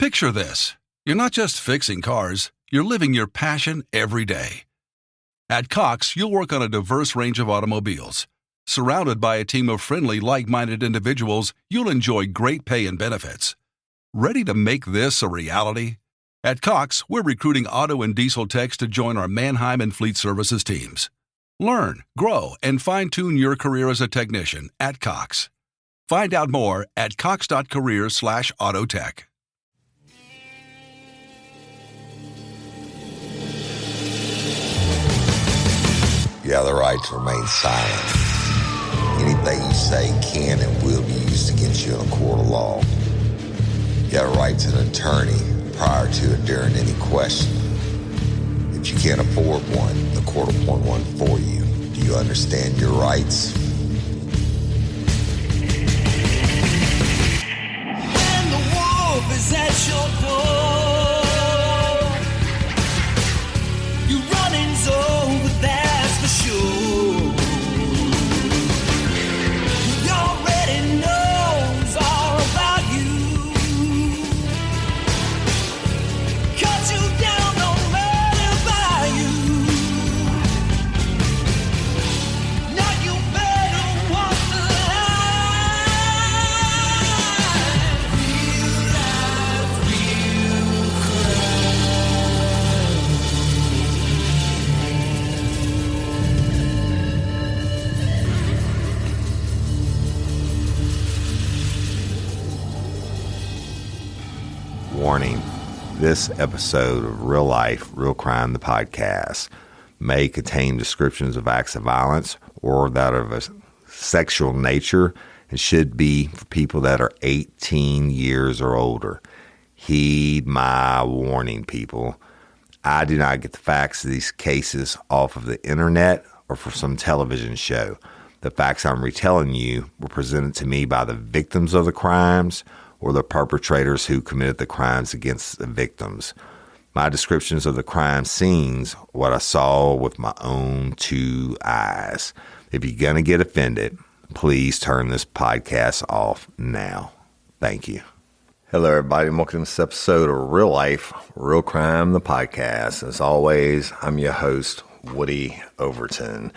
Picture this. You're not just fixing cars, you're living your passion every day. At Cox, you'll work on a diverse range of automobiles. Surrounded by a team of friendly, like-minded individuals, you'll enjoy great pay and benefits. Ready to make this a reality? At Cox, we're recruiting auto and diesel techs to join our Mannheim and Fleet Services teams. Learn, grow, and fine-tune your career as a technician at Cox. Find out more at cox.careers/autotech. You have the right to remain silent. Anything you say can and will be used against you in a court of law. You have a right to an attorney prior to and during any question. If you can't afford one, the court will appoint one for you. Do you understand your rights? When the wolf is at your door, you running's over, that's for sure. He already knows all about you. Cut you down, no matter by you. Now you better walk the line. Real life, real Warning, this episode of Real Life, Real Crime, the podcast, may contain descriptions of acts of violence or that of a sexual nature and should be for people that are 18 years or older. Heed my warning, people. I do not get the facts of these cases off of the internet or from some television show. The facts I'm retelling you were presented to me by the victims of the crimes or the perpetrators who committed the crimes against the victims. My descriptions of the crime scenes, what I saw with my own two eyes. If you're going to get offended, please turn this podcast off now. Thank you. Hello, everybody, and welcome to this episode of Real Life, Real Crime, the podcast. As always, I'm your host, Woody Overton.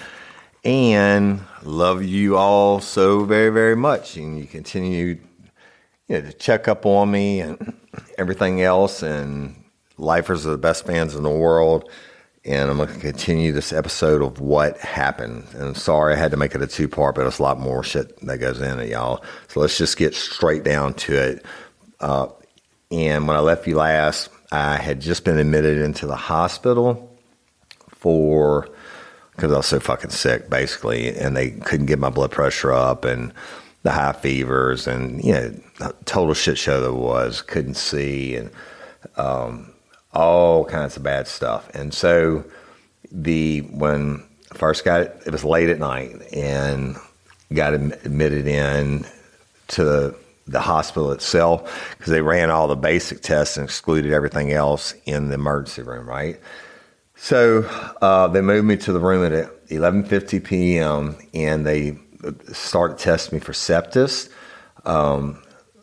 And love you all so very, very much. And you continue to check up on me and everything else. And lifers are the best fans in the world. And I'm going to continue this episode of what happened. And I'm sorry I had to make it a two-part, but there's a lot more shit that goes in it, y'all. So let's just get straight down to it. And when I left you last, I had just been admitted into the hospital because I was so fucking sick, basically. And they couldn't get my blood pressure up and the high fevers and, total shit show that it was. Couldn't see and all kinds of bad stuff. And so when I first got it was late at night and got admitted in to the hospital itself because they ran all the basic tests and excluded everything else in the emergency room, right? So they moved me to the room at 11:50 p.m. and they started testing me for sepsis.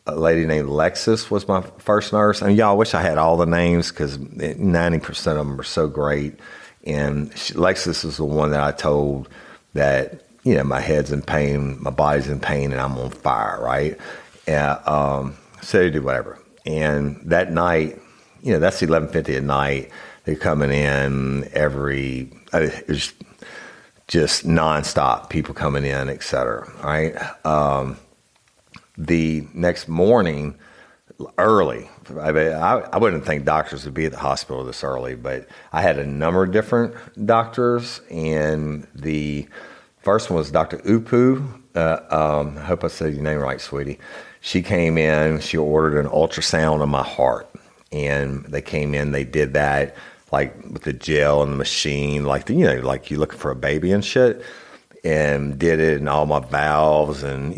A lady named Lexus was my first nurse. And y'all, I wish I had all the names because 90% of them are so great. And Lexus is the one that I told that, my head's in pain, my body's in pain, and I'm on fire, right? And so they do whatever. And that night, that's 11:50 at night. They're coming in it was just nonstop, people coming in, et cetera, right? The next morning, early, I wouldn't think doctors would be at the hospital this early, but I had a number of different doctors, and the first one was Dr. Upu. I hope I said your name right, sweetie. She came in, she ordered an ultrasound of my heart, and they came in, they did that, like with the gel and the machine, like like you looking for a baby and shit, and did it in all my valves and,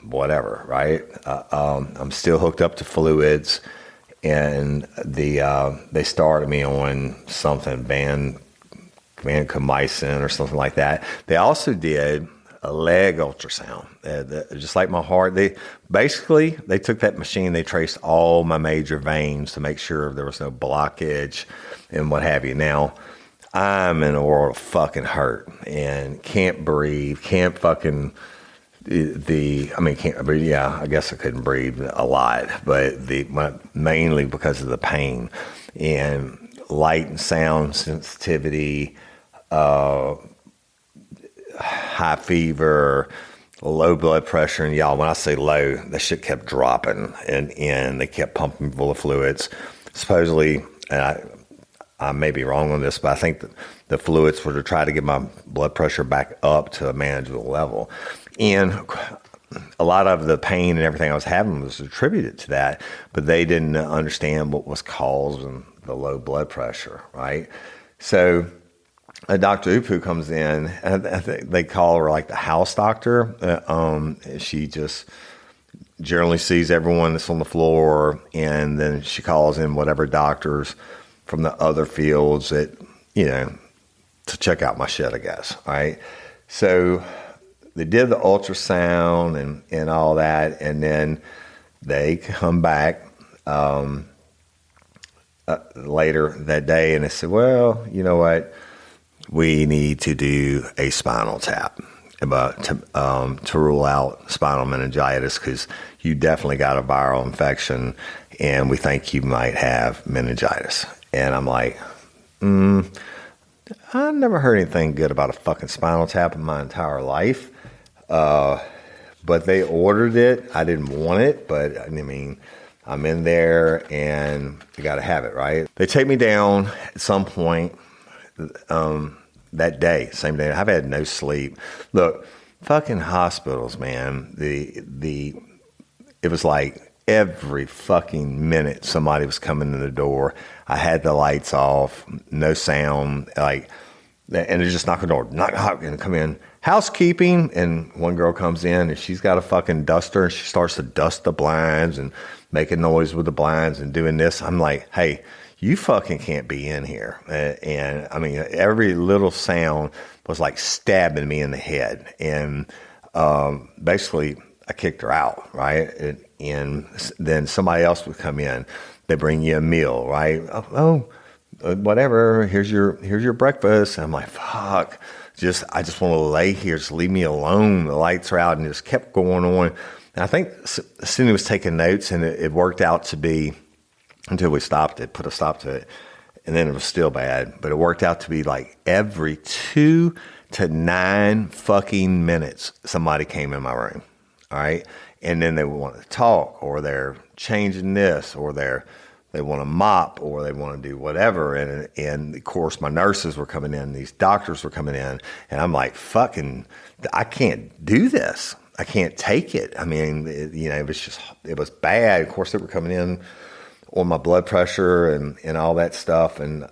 whatever, right? I'm still hooked up to fluids, and they started me on something, vancomycin or something like that. They also did a leg ultrasound, just like my heart. They took that machine, they traced all my major veins to make sure there was no blockage and what have you. Now, I'm in a world of fucking hurt and can't breathe, can't fucking can't breathe. Yeah, I guess I couldn't breathe a lot, but mainly because of the pain and light and sound sensitivity, high fever, low blood pressure. And y'all, when I say low, that shit kept dropping and they kept pumping full of fluids. Supposedly, and I may be wrong on this, but I think that the fluids were to try to get my blood pressure back up to a manageable level. And a lot of the pain and everything I was having was attributed to that, but they didn't understand what was causing the low blood pressure, right? So Dr. Upu comes in, and I think they call her like the house doctor. She just generally sees everyone that's on the floor, and then she calls in whatever doctors from the other fields that, to check out my shit, I guess, right? So they did the ultrasound and all that, and then they come back later that day, and they said, well, you know what? We need to do a spinal tap to rule out spinal meningitis because you definitely got a viral infection, and we think you might have meningitis. And I'm like, I never heard anything good about a fucking spinal tap in my entire life. But they ordered it. I didn't want it, but I mean, I'm in there and you got to have it, right? They take me down at some point that day, same day. I've had no sleep. Look, fucking hospitals, man. It was like every fucking minute somebody was coming in the door. I had the lights off, no sound, and they're just knocking the door, knock, and come in. Housekeeping, and one girl comes in and she's got a fucking duster and she starts to dust the blinds and making noise with the blinds and doing this. I'm like, hey, you fucking can't be in here. And I mean, every little sound was like stabbing me in the head. And basically, I kicked her out, right? And then somebody else would come in. They bring you a meal, right? Oh, whatever. Here's your breakfast. And I'm like, fuck. I just want to lay here. Just leave me alone. The lights are out, and it just kept going on. And I think Cindy was taking notes, and it worked out to be, until we stopped it, put a stop to it, and then it was still bad. But it worked out to be like every 2 to 9 fucking minutes, somebody came in my room. All right. And then they want to talk, or they're changing this, or they want to mop, or they want to do whatever. And of course, my nurses were coming in, these doctors were coming in, and I'm like, fucking, I can't do this. I can't take it. I mean, it was bad. Of course, they were coming in on my blood pressure and all that stuff. And,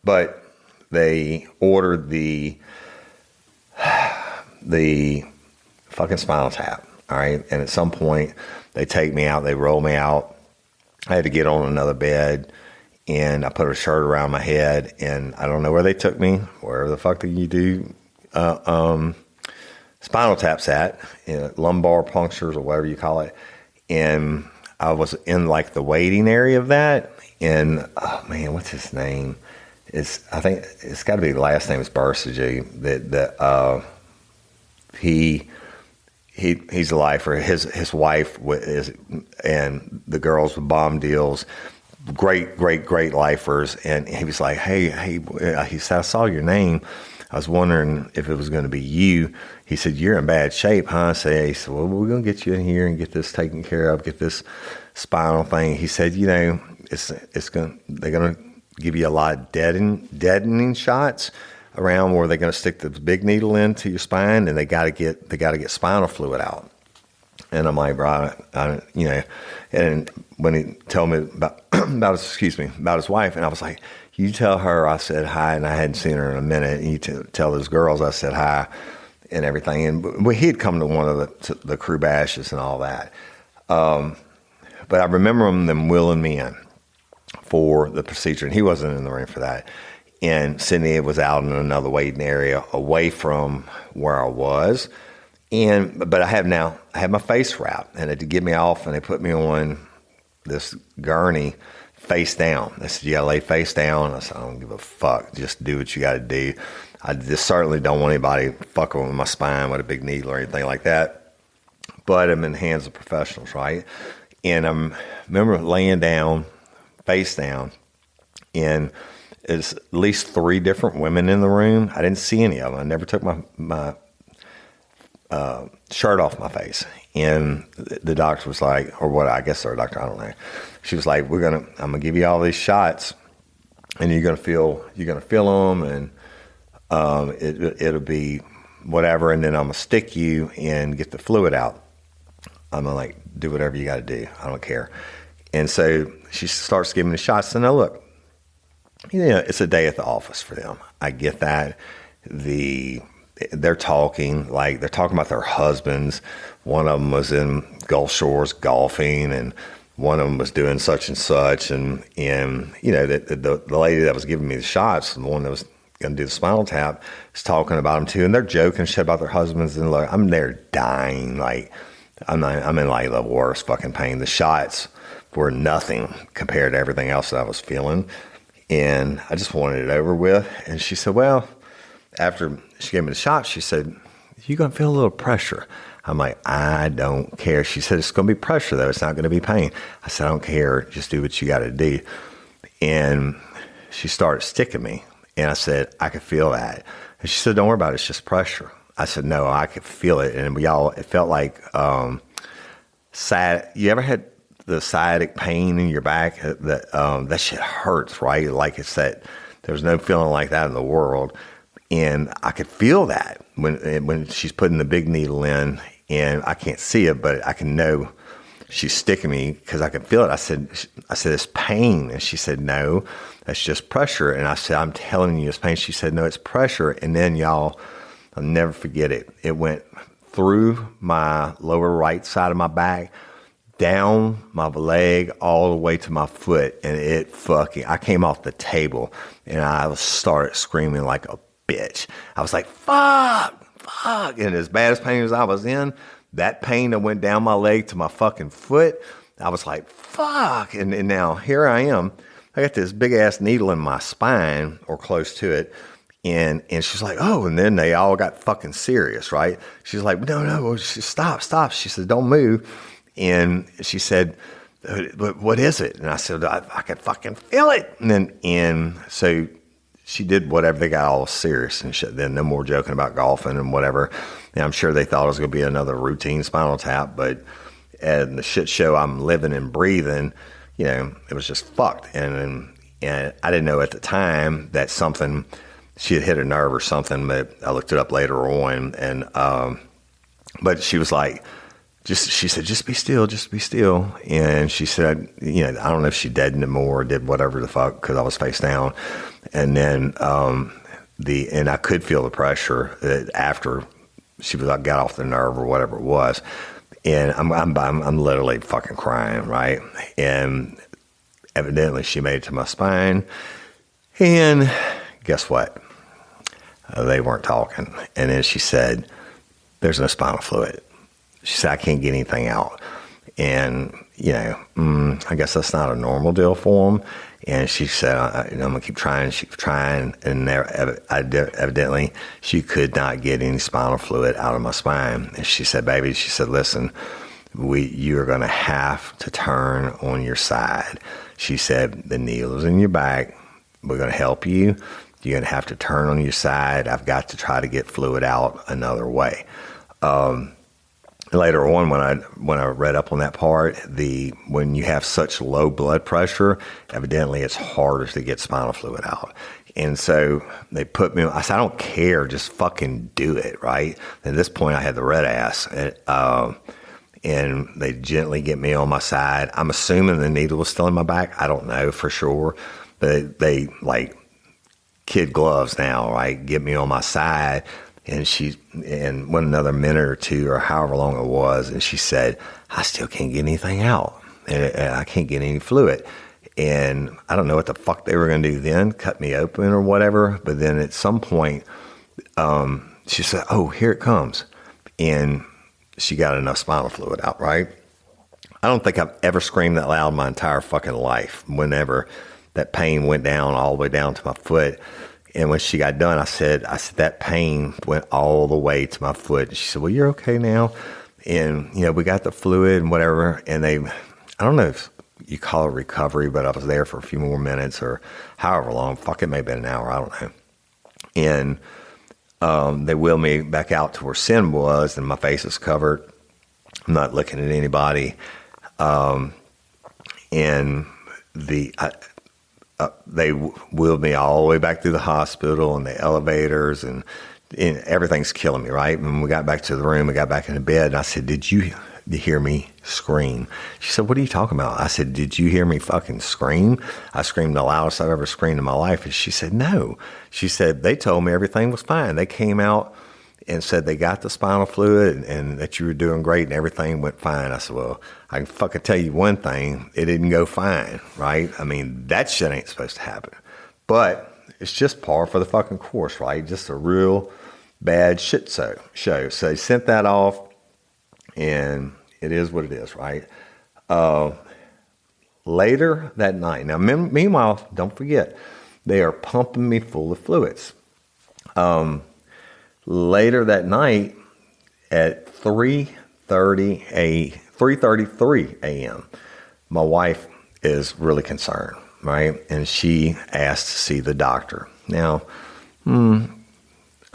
but they ordered the fucking spinal tap. All right. And at some point they take me out, they roll me out. I had to get on another bed, and I put a shirt around my head, and I don't know where they took me, wherever the fuck did you do spinal taps at, lumbar punctures or whatever you call it. And I was in like the waiting area of that. And oh man, what's his name? I think it's got to be the last name is Bursagy. He's a lifer. His wife is, and the girls with bomb deals, great lifers. And he was like, hey, he said, I saw your name. I was wondering if it was going to be you. He said, you're in bad shape, huh? He said, well, we're going to get you in here and get this taken care of, get this spinal thing. He said, they're going to give you a lot of deadening shots around where they're going to stick the big needle into your spine, and they got to get spinal fluid out. And I'm like, bro, and when he told me about his wife, and I was like, you tell her I said hi, and I hadn't seen her in a minute. And you tell those girls I said hi and everything. And he had come to one of the crew bashes and all that. But I remember them willing me in for the procedure, and he wasn't in the ring for that. And Sydney was out in another waiting area away from where I was. But I had my face wrapped, and they had to get me off, and they put me on this gurney face down. They said, you got to lay face down. I said, I don't give a fuck. Just do what you got to do. I just certainly don't want anybody fucking with my spine with a big needle or anything like that. But I'm in the hands of professionals, right? And I remember laying down, face down, and there's at least 3 different women in the room. I didn't see any of them. I never took my shirt off my face. And the doctor was like, or what, I guess our doctor, I don't know. She was like, I'm going to give you all these shots, and you're going to feel them, and it'll be whatever, and then I'm going to stick you and get the fluid out. I'm going to like, do whatever you got to do. I don't care. And so she starts giving me the shots, and now look, it's a day at the office for them. I get that. They're talking about their husbands. One of them was in Gulf Shores golfing, and one of them was doing such and such. And the lady that was giving me the shots, the one that was going to do the spinal tap, is talking about them too. And they're joking shit about their husbands. And look, I'm there dying. Like, I'm in like the worst fucking pain. The shots were nothing compared to everything else that I was feeling. And I just wanted it over with. And she said, well, after she gave me the shot, she said, you're going to feel a little pressure. I'm like, I don't care. She said, it's going to be pressure, though. It's not going to be pain. I said, I don't care. Just do what you got to do. And she started sticking me. And I said, I could feel that. And she said, don't worry about it. It's just pressure. I said, no, I could feel it. And it felt like you ever had the sciatic pain in your back? That shit hurts, right? Like it's that, there's no feeling like that in the world. And I could feel that when she's putting the big needle in, and I can't see it, but I can know she's sticking me because I can feel it. I said, it's pain. And she said, no, that's just pressure. And I said, I'm telling you it's pain. She said, no, it's pressure. And then y'all, I'll never forget it. It went through my lower right side of my back, down my leg, all the way to my foot. And I came off the table, and I started screaming like a bitch. I was like, fuck. And as bad as pain as I was in, that pain that went down my leg to my fucking foot, I was like, fuck. And now here I am. I got this big ass needle in my spine, or close to it. And she's like, oh, and then they all got fucking serious, right? She's like, no, stop. She said, don't move. And she said, but what is it? And I said, I can fucking feel it. And so she did whatever. They got all serious and shit. Then no more joking about golfing and whatever. And I'm sure they thought it was going to be another routine spinal tap, but at the shit show I'm living and breathing, it was just fucked. And I didn't know at the time that she had hit a nerve or something, but I looked it up later on. And, but she was like, she said, just be still. And she said, I don't know if she deadened it more or did whatever the fuck, because I was face down. And then, and I could feel the pressure after she got off the nerve or whatever it was. And I'm literally fucking crying, right? And evidently she made it to my spine. And guess what? They weren't talking. And then she said, there's no spinal fluid. She said, I can't get anything out. And, I guess that's not a normal deal for them. And she said, I'm going to keep trying. She kept trying. And evidently, she could not get any spinal fluid out of my spine. And she said, baby, listen, you are going to have to turn on your side. She said, the needle is in your back. We're going to help you. You're going to have to turn on your side. I've got to try to get fluid out another way. Later on, when I read up on that part, when you have such low blood pressure, evidently it's harder to get spinal fluid out. And so they put me, I said, I don't care, just fucking do it, right? At this point, I had the red ass. And they gently get me on my side. I'm assuming the needle was still in my back. I don't know for sure. But they, like kid gloves now, right? Get me on my side. And went another minute or two or however long it was, and she said, I still can't get anything out, and I can't get any fluid. And I don't know what the fuck they were going to do then, cut me open or whatever. But then at some point, she said, oh, here it comes. And she got enough spinal fluid out, right? I don't think I've ever screamed that loud my entire fucking life whenever that pain went down all the way down to my foot. And when she got done, I said, that pain went all the way to my foot. And she said, well, you're okay now. And, we got the fluid and whatever. And I don't know if you call it recovery, but I was there for a few more minutes or however long. Fuck, it may have been an hour. I don't know. And they wheeled me back out to where Sin was, and my face is covered. I'm not looking at anybody. And they wheeled me all the way back through the hospital and the elevators, and everything's killing me, right? And when we got back to the room, we got back into bed, and I said, did you hear me scream? She said, what are you talking about? I said, did you hear me fucking scream? I screamed the loudest I've ever screamed in my life. And she said, no. She said, they told me everything was fine. They came out and said they got the spinal fluid and that you were doing great and everything went fine. I said, well, I can fucking tell you one thing. It didn't go fine, right? I mean, that shit ain't supposed to happen. But it's just par for the fucking course, right? Just a real bad shit show. So they sent that off, and it is what it is, right? Later that night, now meanwhile, don't forget, they are pumping me full of fluids. Later that night at 3:33 a.m., my wife is really concerned, right? And she asked to see the doctor. Now, I'm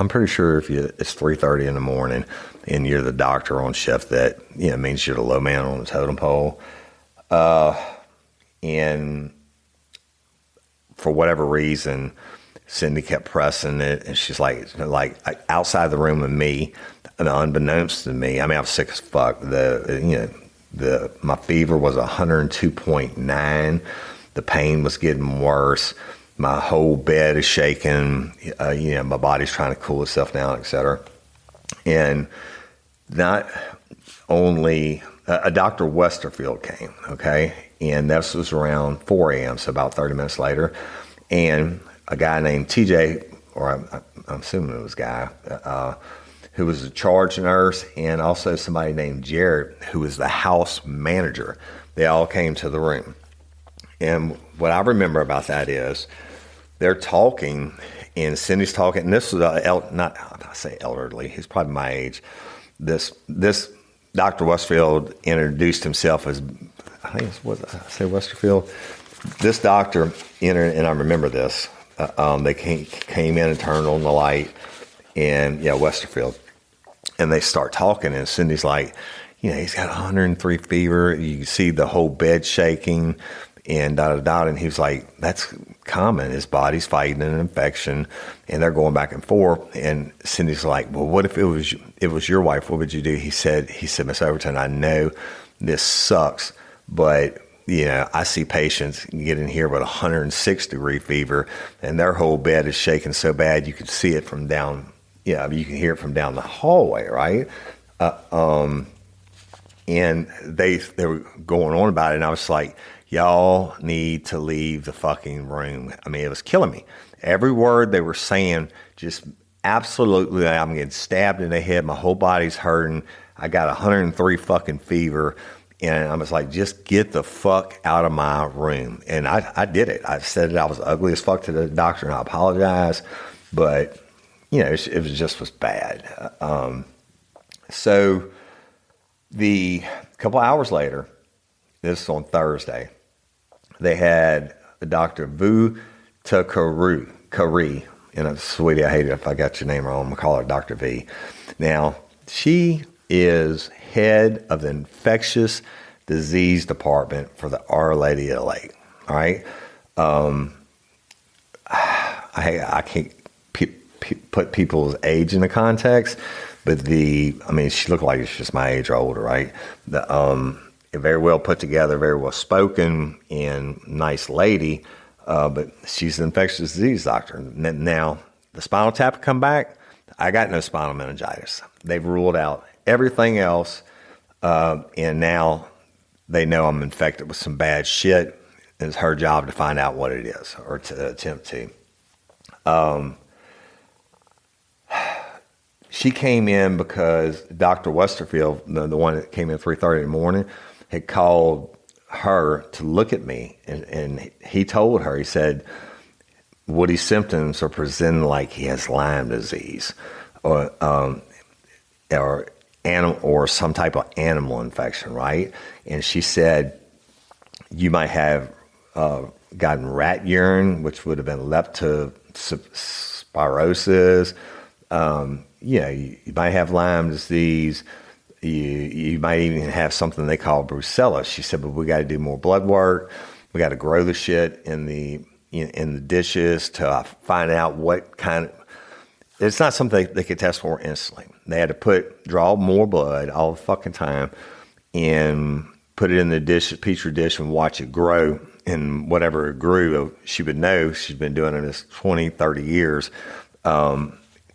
pretty sure if it's 3:30 in the morning and you're the doctor on shift, that means you're the low man on the totem pole. And for whatever reason, Cindy kept pressing it, and she's like outside the room with me, and unbeknownst to me, I mean, I was sick as fuck. My fever was 102.9. The pain was getting worse. My whole bed is shaking. My body's trying to cool itself down, etc. And not only Dr. Westerfield came, okay, and this was around 4 a.m., so about 30 minutes later, and a guy named TJ, or I'm assuming it was a guy, who was a charge nurse, and also somebody named Jared, who was the house manager. They all came to the room. And what I remember about that is they're talking, and Cindy's talking, and this was I say elderly, he's probably my age. This Dr. Westfield introduced himself as, I think it's what I say, Westerfield. This doctor entered, and I remember this. They came in and turned on the light, and Westerfield, and they start talking, and Cindy's like, he's got 103 fever. You can see the whole bed shaking, and and he was like, that's common. His body's fighting an infection, and they're going back and forth. And Cindy's like, well, what if it was your wife? What would you do? He said, Miss Overton, I know this sucks, but I see patients get in here with 106-degree fever, and their whole bed is shaking so bad you can see it from down. You can hear it from down the hallway, right? And they were going on about it, and I was like, y'all need to leave the fucking room. I mean, it was killing me. Every word they were saying, just absolutely, I'm getting stabbed in the head. My whole body's hurting. I got 103 fucking fever. And I was like, just get the fuck out of my room. And I did it. I said it. I was ugly as fuck to the doctor, and I apologize. But, it was bad. So the couple hours later, this is on Thursday, they had Dr. Vu Takari. And sweetie, I hate it if I got your name wrong. I'm going to call her Dr. V. Now, she is head of the infectious disease department for the Our Lady of the Lake. All right. I can't put people's age into context, but she looked like she's just my age or older, right? Very well put together, very well spoken, and nice lady. But she's an infectious disease doctor. Now, the spinal tap come back. I got no spinal meningitis. They've ruled out everything else, and now they know I'm infected with some bad shit, it's her job to find out what it is or to attempt to. She came in because Dr. Westerfield, the one that came in 3:30 in the morning, had called her to look at me. And he told her, he said, Woody's symptoms are presenting like he has Lyme disease or some type of animal infection, right? And she said, you might have gotten rat urine, which would have been leptospirosis. You might have Lyme disease. You might even have something they call Brucellosis. She said, but we got to do more blood work. We got to grow the shit in the dishes to find out what kind of. It's not something they could test for instantly. They had to draw more blood all the fucking time and put it in the petri dish and watch it grow. And whatever it grew, she would know. She's been doing this 20, 30 years.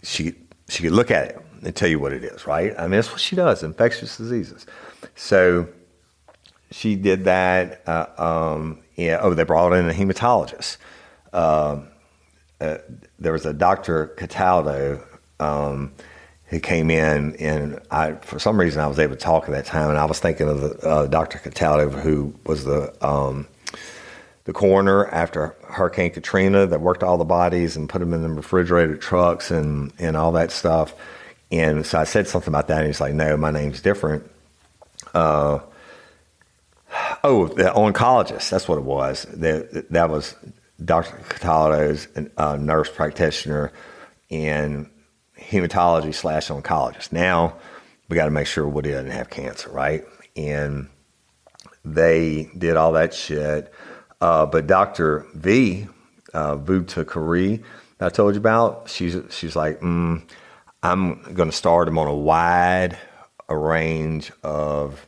She could look at it and tell you what it is, right? I mean, that's what she does, infectious diseases. So she did that. They brought in a hematologist. There was a Dr. Cataldo who came in, and for some reason I was able to talk at that time, and I was thinking of Dr. Cataldo, who was the coroner after Hurricane Katrina that worked all the bodies and put them in the refrigerated trucks and all that stuff. And so I said something about that, and he's like, no, my name's different. The oncologist, that's what it was. That was Dr. Cataldo's nurse practitioner and hematology/oncologist. Now we got to make sure Woody doesn't have cancer, right? And they did all that shit. But Dr. V, Vubta Kari, that I told you about, she's like, I'm going to start him on a wide range of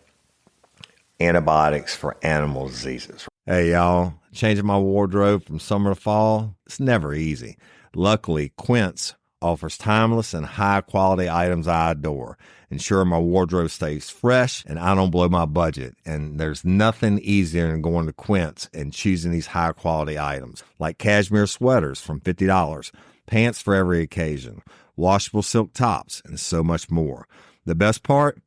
antibiotics for animal diseases. Hey, y'all, changing my wardrobe from summer to fall, it's never easy. Luckily, Quince offers timeless and high-quality items I adore, ensuring my wardrobe stays fresh and I don't blow my budget. And there's nothing easier than going to Quince and choosing these high-quality items, like cashmere sweaters from $50, pants for every occasion, washable silk tops, and so much more. The best part?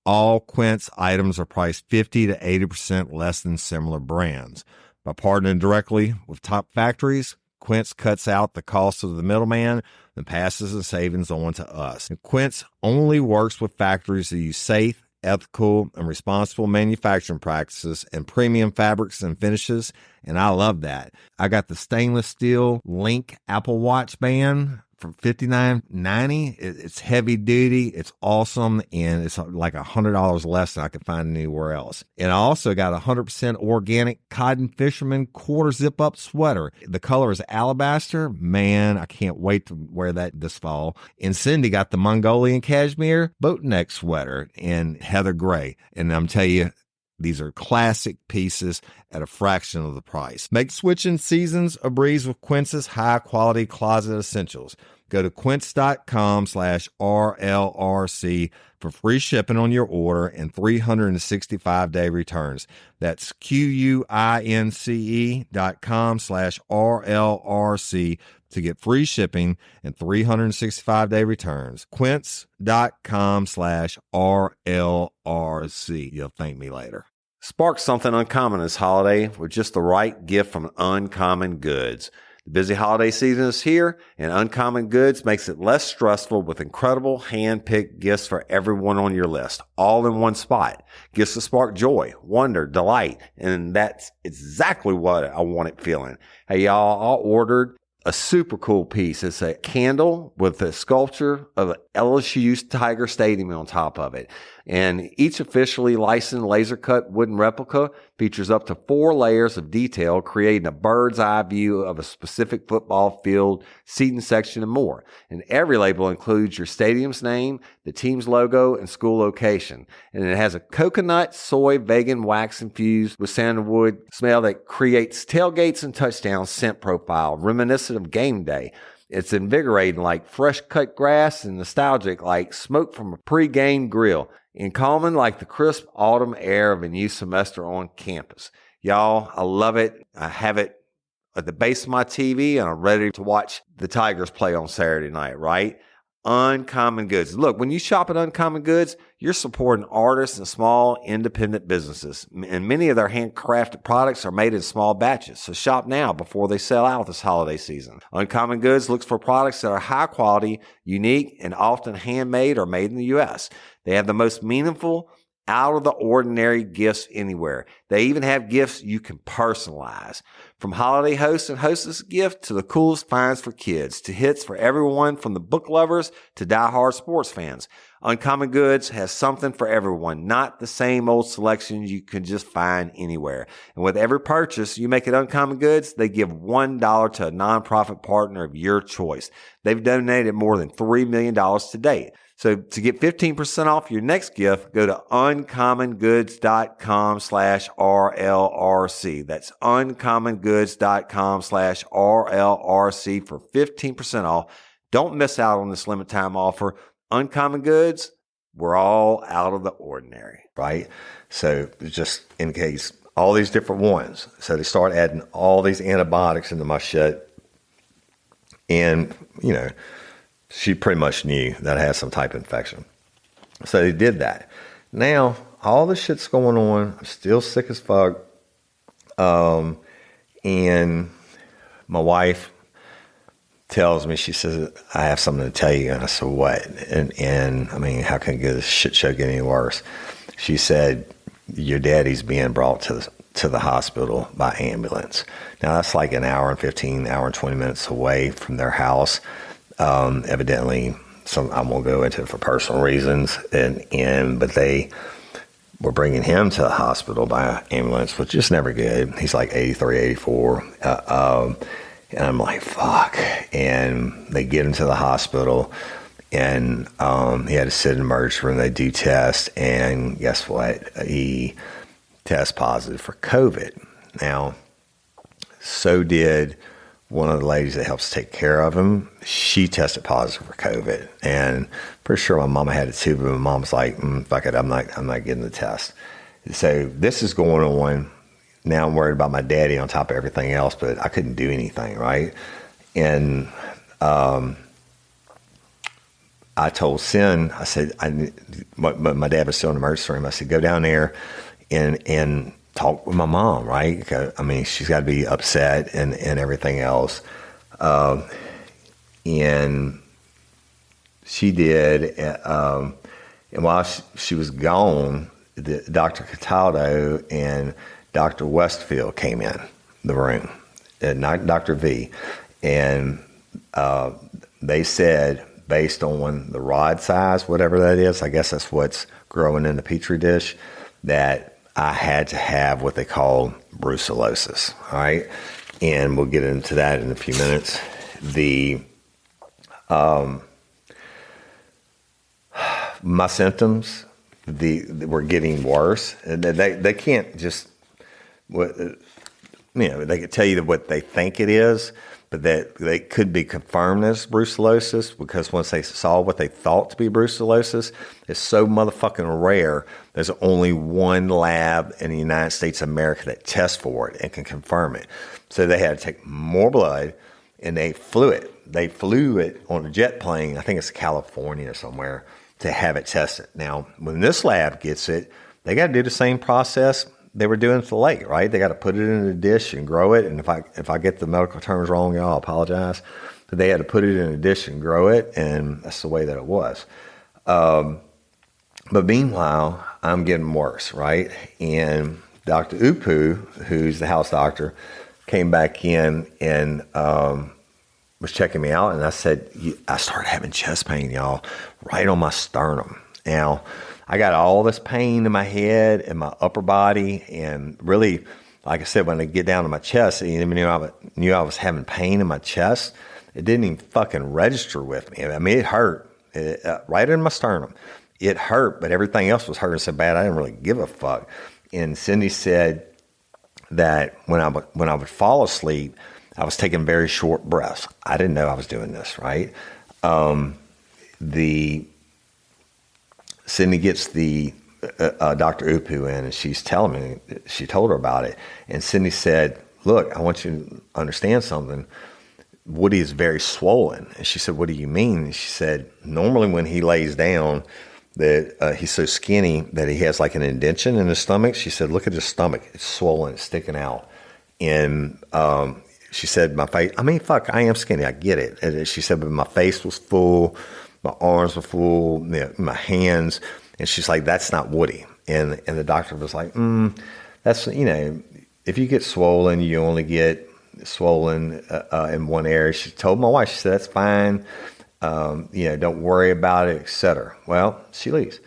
All Quince items are priced 50 to 80% less than similar brands. By partnering directly with top factories, Quince cuts out the cost of the middleman and passes the savings on to us. And Quince only works with factories that use safe, ethical, and responsible manufacturing practices and premium fabrics and finishes, and I love that. I got the stainless steel Link Apple Watch band for $59.90. It's heavy duty, it's awesome, and it's like $100 less than I could find anywhere else. And I also got a 100% organic cotton fisherman quarter zip up sweater. The color is alabaster. Man, I can't wait to wear that this fall. And Cindy got the Mongolian cashmere boat neck sweater in heather gray. And I'm telling you, these are classic pieces at a fraction of the price. Make switching seasons a breeze with Quince's high-quality closet essentials. Go to quince.com/RLRC for free shipping on your order and 365-day returns. That's QUINCE.com/RLRC to get free shipping and 365-day returns. Quince.com/RLRC. You'll thank me later. Spark something uncommon this holiday with just the right gift from Uncommon Goods. The busy holiday season is here, and Uncommon Goods makes it less stressful with incredible hand-picked gifts for everyone on your list, all in one spot. Gifts to spark joy, wonder, delight, and that's exactly what I wanted feeling. Hey, y'all, I ordered a super cool piece. It's a candle with a sculpture of an LSU's Tiger Stadium on top of it. And each officially licensed laser cut wooden replica features up to 4 layers of detail, creating a bird's eye view of a specific football field, seating section, and more. And every label includes your stadium's name, the team's logo, and school location. And it has a coconut, soy, vegan wax infused with sandalwood smell that creates tailgates and touchdowns scent profile, reminiscent of game day. It's invigorating like fresh cut grass and nostalgic like smoke from a pre-game grill, and calming like the crisp autumn air of a new semester on campus. Y'all, I love it. I have it at the base of my TV, and I'm ready to watch the Tigers play on Saturday night, right? Uncommon Goods. Look, when you shop at Uncommon Goods, you're supporting artists and small independent businesses. And many of their handcrafted products are made in small batches. So shop now before they sell out this holiday season. Uncommon Goods looks for products that are high quality, unique, and often handmade or made in the U.S. They have the most meaningful, out of the ordinary gifts anywhere. They even have gifts you can personalize. From holiday hosts and hostess gifts to the coolest finds for kids, to hits for everyone from the book lovers to diehard sports fans. Uncommon Goods has something for everyone, not the same old selections you can just find anywhere. And with every purchase you make at Uncommon Goods, they give $1 to a nonprofit partner of your choice. They've donated more than $3 million to date. So to get 15% off your next gift, go to uncommongoods.com/RLRC. That's uncommongoods.com/RLRC for 15% off. Don't miss out on this limited time offer. Uncommon Goods, we're all out of the ordinary, right? So just in case, all these different ones. So they start adding all these antibiotics into my shit. And, you know, she pretty much knew that I had some type of infection. So they did that. Now, all this shit's going on. I'm still sick as fuck. And my wife tells me, she says, I have something to tell you. And I said, what? And I mean, how can this shit show get any worse? She said, your daddy's being brought to the hospital by ambulance. Now, that's like an hour and 20 minutes away from their house. Evidently, I won't go into it for personal reasons, but they were bringing him to the hospital by ambulance, which is never good. He's like 83, 84. And I'm like, fuck. And they get him to the hospital, and he had to sit in the emergency room. They do test, and guess what? He tests positive for COVID. Now, so did one of the ladies that helps take care of him. She tested positive for COVID, and pretty sure my mama had it too, but my mom was like, fuck it, I'm not getting the test. So this is going on. Now I'm worried about my daddy on top of everything else, but I couldn't do anything, right? And I told Sin, I said, my dad was still in the emergency room. I said, go down there and talk with my mom, right? Because, I mean, she's got to be upset and everything else. And she did. And while she was gone, Dr. Cataldo and Dr. Westfield came in the room, not Dr. V. And they said, based on the rod size, whatever that is, I guess that's what's growing in the Petri dish, that I had to have what they call brucellosis, all right? And we'll get into that in a few minutes. My symptoms, were getting worse. They can't just, they could tell you what they think it is, but that they could be confirmed as brucellosis, because once they saw what they thought to be brucellosis, it's so motherfucking rare. There's only one lab in the United States of America that tests for it and can confirm it. So they had to take more blood, and they flew it. They flew it on a jet plane, I think it's California or somewhere, to have it tested. Now, when this lab gets it, they got to do the same process they were doing for the lake, right? They got to put it in a dish and grow it. And if I get the medical terms wrong, y'all, I apologize. But they had to put it in a dish and grow it, and that's the way that it was. But meanwhile, I'm getting worse, right? And Dr. Upu, who's the house doctor, came back in and was checking me out. And I said, I started having chest pain, y'all, right on my sternum. Now, I got all this pain in my head and my upper body, and really, like I said, when I get down to my chest, even knew I was having pain in my chest. It didn't even fucking register with me. I mean, it hurt right in my sternum. It hurt, but everything else was hurting so bad I didn't really give a fuck. And Cindy said that when I would fall asleep, I was taking very short breaths. I didn't know I was doing this, right? Cindy gets the Dr. Upu in, and she's telling me, she told her about it. And Cindy said, look, I want you to understand something. Woody is very swollen. And she said, what do you mean? And she said, normally when he lays down, that he's so skinny that he has like an indentation in his stomach. She said, look at his stomach. It's swollen, it's sticking out. And she said, my face, I am skinny. I get it. And she said, but my face was full, my arms were full, my hands. And she's like, that's not Woody. And the doctor was like, that's, if you get swollen, you only get swollen in one area. She told my wife, she said, that's fine. Don't worry about it, etc. Well, she leaves.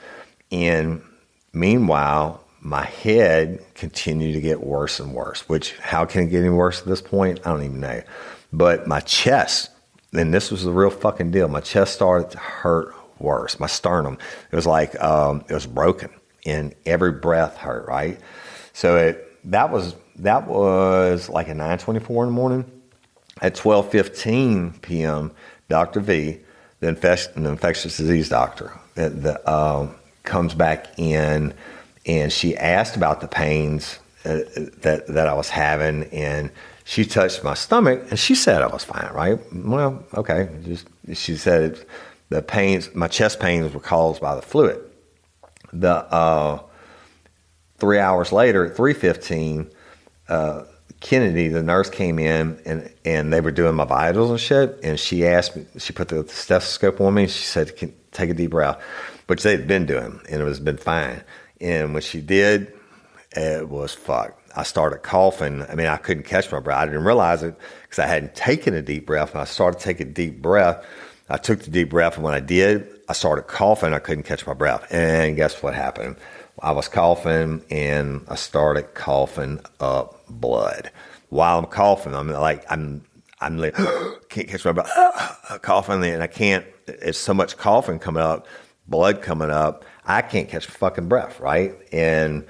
And meanwhile, my head continued to get worse and worse, which how can it get any worse at this point? I don't even know. But my chest, and this was the real fucking deal, my chest started to hurt worse. My sternum, it was like, it was broken and every breath hurt, right? So that was like at 9:24 in the morning. At 12:15 p.m., Dr. V, the infectious disease doctor, comes back in, and she asked about the pains that I was having, and she touched my stomach, and she said I was fine, right? Well, okay. She said the pains, my chest pains were caused by the fluid. 3 hours later, at 3:15, Kennedy, the nurse, came in and they were doing my vitals and shit. And she asked me, she put the stethoscope on me. And she said, take a deep breath, which they'd been doing, and it was been fine. And when she did, it was fucked. I started coughing. I couldn't catch my breath. I didn't realize it because I hadn't taken a deep breath. And I started taking a deep breath. I took the deep breath, and when I did, I started coughing. I couldn't catch my breath. And guess what happened? I was coughing, and I started coughing up blood. While I'm coughing, I'm like can't catch my breath, coughing, and I can't. It's so much coughing coming up, blood coming up. I can't catch my fucking breath, right? And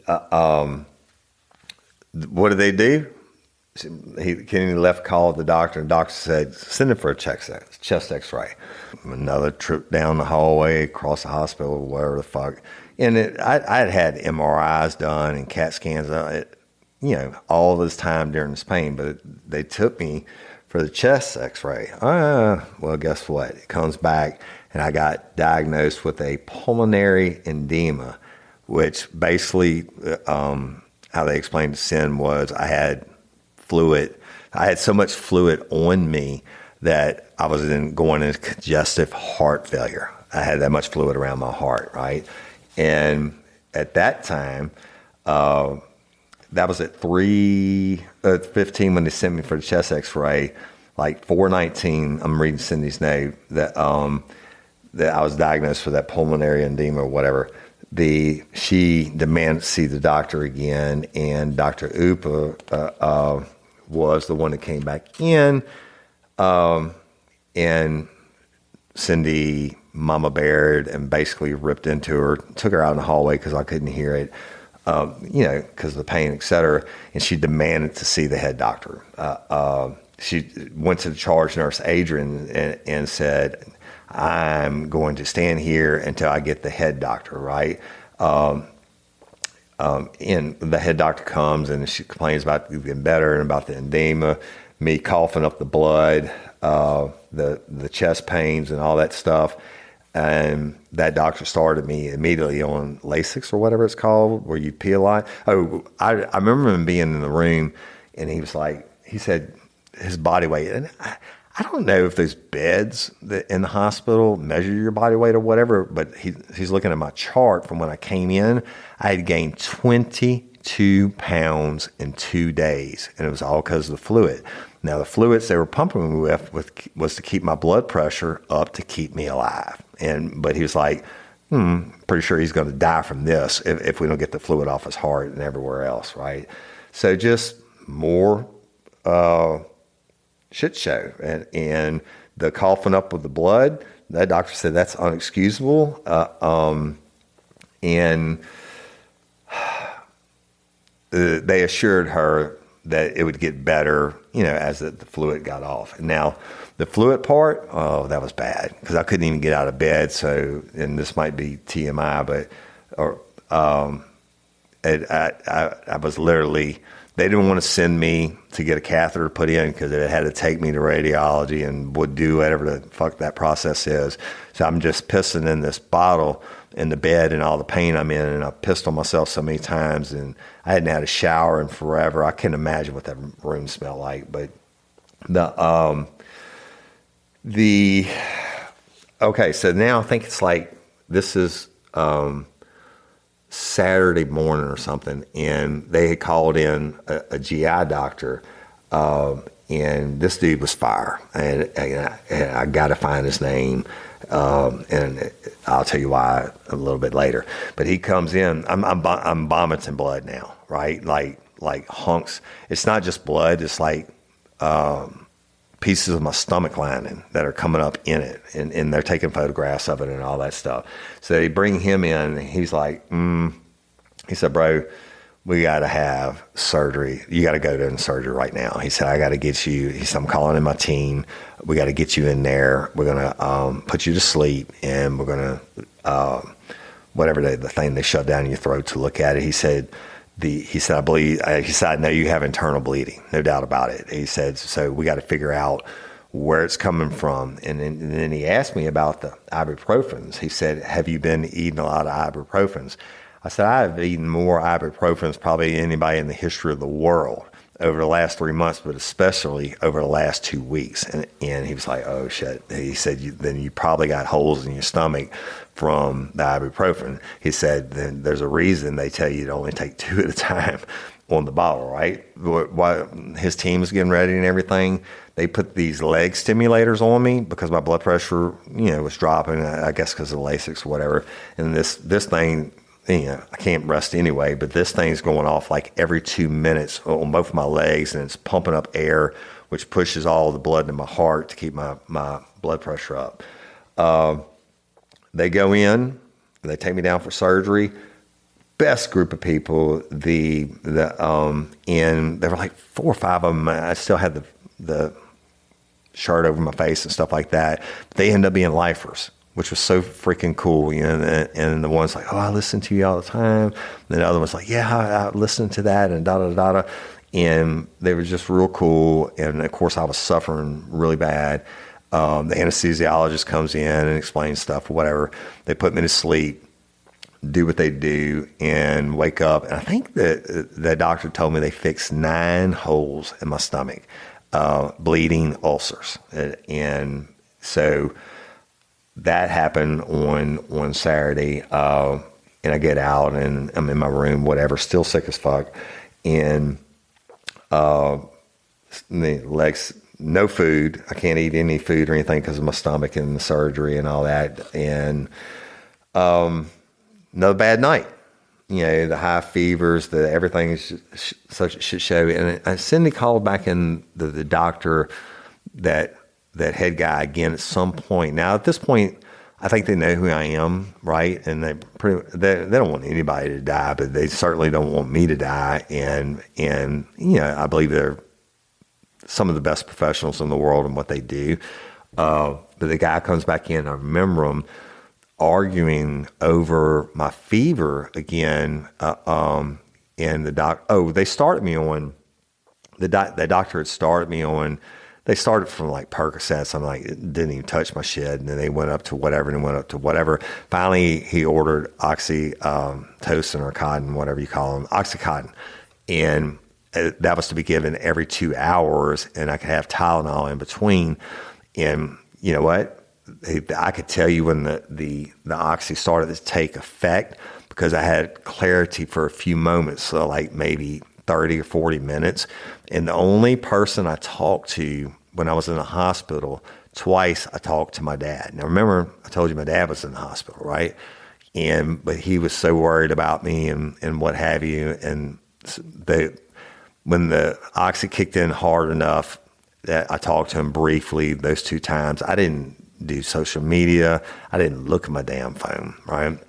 what did they do? Kennedy left, called the doctor, and the doctor said, send him for a chest x-ray. Another trip down the hallway, across the hospital, whatever the fuck. And I'd had MRIs done and CAT scans, all this time during this pain, but they took me for the chest x-ray. Well, guess what? It comes back, and I got diagnosed with a pulmonary edema, which basically, how they explained to Sin was I had fluid. I had so much fluid on me that I was going into congestive heart failure. I had that much fluid around my heart, right? And at that time, that was at 3:15 when they sent me for the chest x-ray. Like 4:19, I'm reading Cindy's note, that I was diagnosed with that pulmonary edema or whatever. She demanded to see the doctor again, and Dr. Upa was the one that came back in, and Cindy mama beared and basically ripped into her, took her out in the hallway because I couldn't hear it, because of the pain, etc. And she demanded to see the head doctor. She went to the charge nurse, Adrian, and said, I'm going to stand here until I get the head doctor, right? And the head doctor comes, and she complains about getting better and about the edema, me coughing up the blood, the chest pains and all that stuff. And that doctor started me immediately on Lasix or whatever it's called, where you pee a lot. Oh, I remember him being in the room, and he said his body weight. And I don't know if those beds in the hospital measure your body weight or whatever, but he's looking at my chart from when I came in. I had gained 22 pounds in 2 days, and it was all because of the fluid. Now, the fluids they were pumping me with was to keep my blood pressure up to keep me alive. But he was like, pretty sure he's going to die from this if we don't get the fluid off his heart and everywhere else, right? So just more shit show. And the coughing up with the blood, that doctor said that's unexcusable. And they assured her that it would get better, as the fluid got off. And now the fluid part, that was bad because I couldn't even get out of bed. So, and this might be TMI, but or I was literally, they didn't want to send me to get a catheter put in because it had to take me to radiology and would do whatever the fuck that process is. So I'm just pissing in this bottle in the bed and all the pain I'm in, and I pissed on myself so many times, and I hadn't had a shower in forever. I can't imagine what that room smelled like. But okay, so now I think it's like, this is Saturday morning or something, and they had called in a GI doctor, and this dude was fire, and I got to find his name, and I'll tell you why a little bit later. But he comes in, I'm vomiting blood now, right? Like hunks. It's not just blood. It's like pieces of my stomach lining that are coming up in it, and they're taking photographs of it and all that stuff. So they bring him in, and he's like, he said, bro, we got to have surgery. You got to go to surgery right now. He said, I got to get you. He said, I'm calling in my team. We got to get you in there. We're going to put you to sleep, and we're going to, whatever the thing they shove down your throat to look at it. He said, I believe, he said, I know you have internal bleeding, no doubt about it. He said, so we got to figure out where it's coming from. And then he asked me about the ibuprofens. He said, have you been eating a lot of ibuprofens? I said, I've eaten more ibuprofens probably anybody in the history of the world over the last 3 months, but especially over the last 2 weeks. And he was like, oh shit. He said, then you probably got holes in your stomach from the ibuprofen. He said, then there's a reason they tell you to only take 2 at a time on the bottle, right? While his team was getting ready and everything, they put these leg stimulators on me because my blood pressure, was dropping, I guess because of the Lasix or whatever. And this thing, I can't rest anyway, but this thing's going off like every 2 minutes on both of my legs, and it's pumping up air, which pushes all the blood into my heart to keep my blood pressure up. They go in, they take me down for surgery. Best group of people. And there were like 4 or 5 of them. I still had the shirt over my face and stuff like that. They end up being lifers, which was so freaking cool, and the one's like, oh, I listen to you all the time. And the other one's like, yeah, I listen to that, and da-da-da-da. And they were just real cool. And of course I was suffering really bad. The anesthesiologist comes in and explains stuff, whatever. They put me to sleep, do what they do, and wake up. And I think that the doctor told me they fixed 9 holes in my stomach, bleeding ulcers. And so that happened on Saturday, and I get out and I'm in my room, whatever, still sick as fuck, and the legs, no food. I can't eat any food or anything because of my stomach and the surgery and all that, and another bad night. The high fevers, everything is such a shit show. And Cindy called back in the doctor, that head guy again at some point. Now, at this point, I think they know who I am, right? And they don't want anybody to die, but they certainly don't want me to die. And I believe they're some of the best professionals in the world in what they do. But the guy comes back in, I remember him arguing over my fever again. And they started me on, the doctor had started me on, they started from like Percocets. I'm like, it didn't even touch my shit. And then they went up to whatever and went up to whatever. Finally, he ordered oxytocin or cotton, whatever you call them, Oxycontin. And that was to be given every 2 hours, and I could have Tylenol in between. And you know what? I could tell you when the oxy started to take effect, because I had clarity for a few moments, so like maybe 30 or 40 minutes. And the only person I talked to when I was in the hospital, twice I talked to my dad. Now remember, I told you my dad was in the hospital, right? But he was so worried about me and what have you. And when the oxy kicked in hard enough, that I talked to him briefly those 2 times. I didn't do social media. I didn't look at my damn phone, right?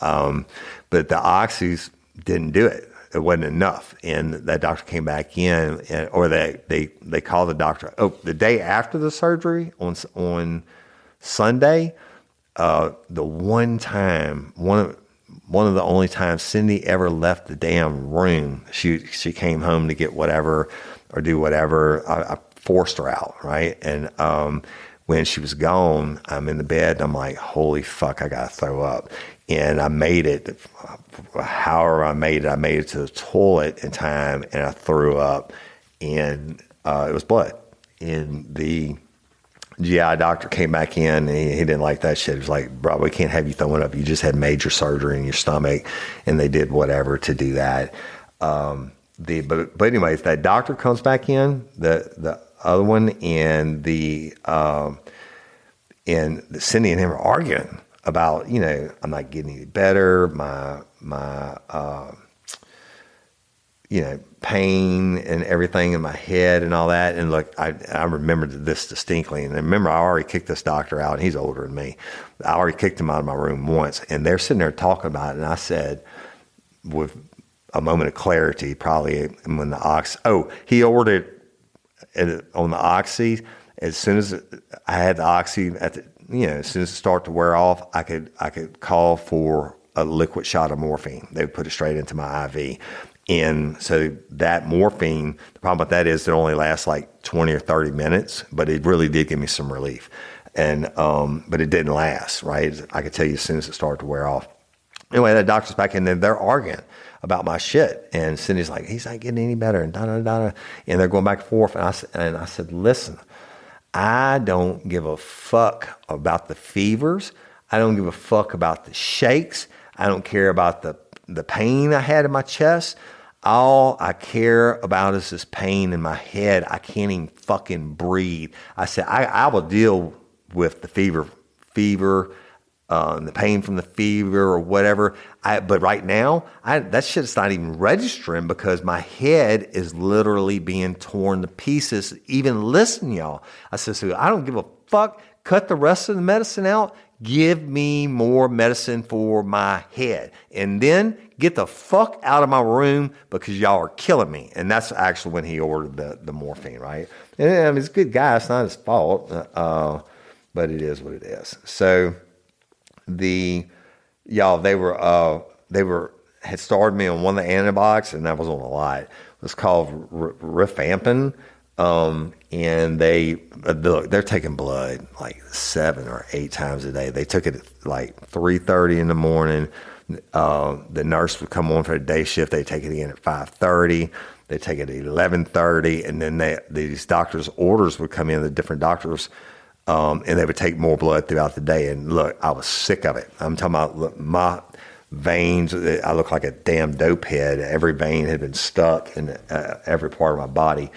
But the oxys didn't do it. It wasn't enough. And that doctor came back in, or they called the doctor. Oh, the day after the surgery on Sunday, the one time, one one of the only times Cindy ever left the damn room. She came home to get whatever or do whatever. I forced her out, right? And when she was gone, I'm in the bed and I'm like, holy fuck, I gotta throw up. And I made it, however I made it to the toilet in time, and I threw up, and it was blood. And the GI doctor came back in, and he didn't like that shit. He was like, bro, we can't have you throwing up. You just had major surgery in your stomach, and they did whatever to do that. But anyways, that doctor comes back in, the other one, and Cindy and him are arguing about, I'm not getting any better. My pain and everything in my head and all that. And look, I remember this distinctly. And I remember I already kicked this doctor out, and he's older than me. I already kicked him out of my room once, and they're sitting there talking about it. And I said, with a moment of clarity, probably when he ordered it on the Oxy. As soon as I had the Oxy as soon as it started to wear off, I could call for a liquid shot of morphine. They would put it straight into my IV. And so that morphine, the problem with that is it only lasts like 20 or 30 minutes, but it really did give me some relief. And, but it didn't last, right? I could tell you as soon as it started to wear off. Anyway, that doctor's back in there, they're arguing about my shit. And Cindy's like, he's not getting any better, and da-da-da-da. And they're going back and forth. And I said, listen, I don't give a fuck about the fevers. I don't give a fuck about the shakes. I don't care about the pain I had in my chest. All I care about is this pain in my head. I can't even fucking breathe. I said, I will deal with the fever, the pain from the fever or whatever. But right now, that shit's not even registering because my head is literally being torn to pieces. Even listen, y'all. I said, so I don't give a fuck. Cut the rest of the medicine out. Give me more medicine for my head. And then get the fuck out of my room because y'all are killing me. And that's actually when he ordered the morphine, right? And I mean, he's a good guy. It's not his fault. But it is what it is. So they had started me on one of the antibiotics, and that was on a lot. It was called rifampin. And they're taking blood like 7 or 8 times a day. They took it at like 3:30 in the morning. The nurse would come on for the day shift. They take it in at 5:30. They take it at 11:30, and then these doctors' orders would come in. The different doctors, and they would take more blood throughout the day. And look, I was sick of it. I'm talking about my veins. I look like a damn dope head. Every vein had been stuck in every part of my body.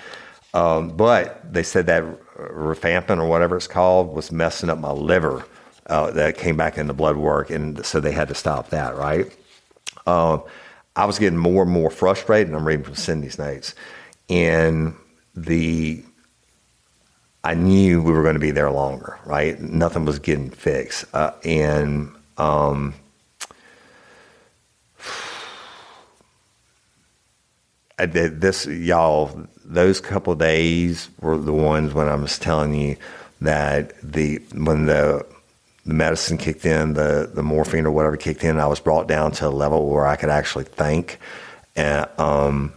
But they said that rifampin or whatever it's called was messing up my liver. That came back into blood work, and so they had to stop that, right? I was getting more and more frustrated, and I'm reading from Cindy's notes. And I knew we were going to be there longer, right? Nothing was getting fixed. I did this, y'all. Those couple of days were the ones when I was telling you that when the medicine kicked in, the morphine or whatever kicked in, I was brought down to a level where I could actually think. And all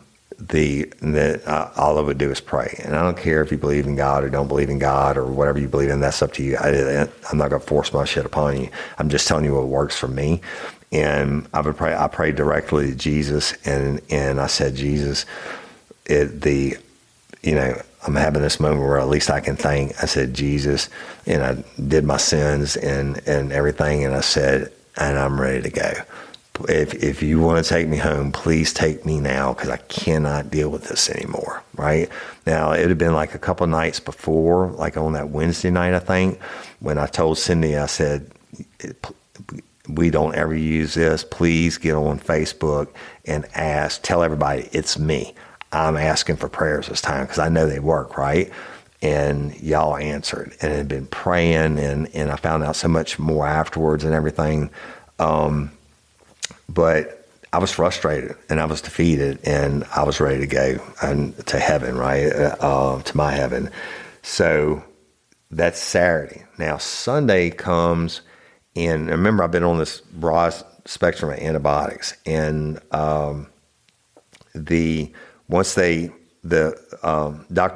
I would do is pray. And I don't care if you believe in God or don't believe in God or whatever you believe in. That's up to you. I'm not going to force my shit upon you. I'm just telling you what works for me. And I would pray. I prayed directly to Jesus, and I said, Jesus, I'm having this moment where at least I can think. I said, Jesus, and I did my sins and everything, and I said, and I'm ready to go. If you want to take me home, please take me now because I cannot deal with this anymore, right? Now, it had been like a couple nights before, like on that Wednesday night, I think, when I told Cindy, I said, we don't ever use this. Please get on Facebook and tell everybody it's me. I'm asking for prayers this time because I know they work, right? And y'all answered and had been praying, and I found out so much more afterwards and everything. But I was frustrated and I was defeated and I was ready to go to heaven, right? To my heaven. So that's Saturday. Now Sunday comes, and remember I've been on this spectrum of antibiotics. And Dr.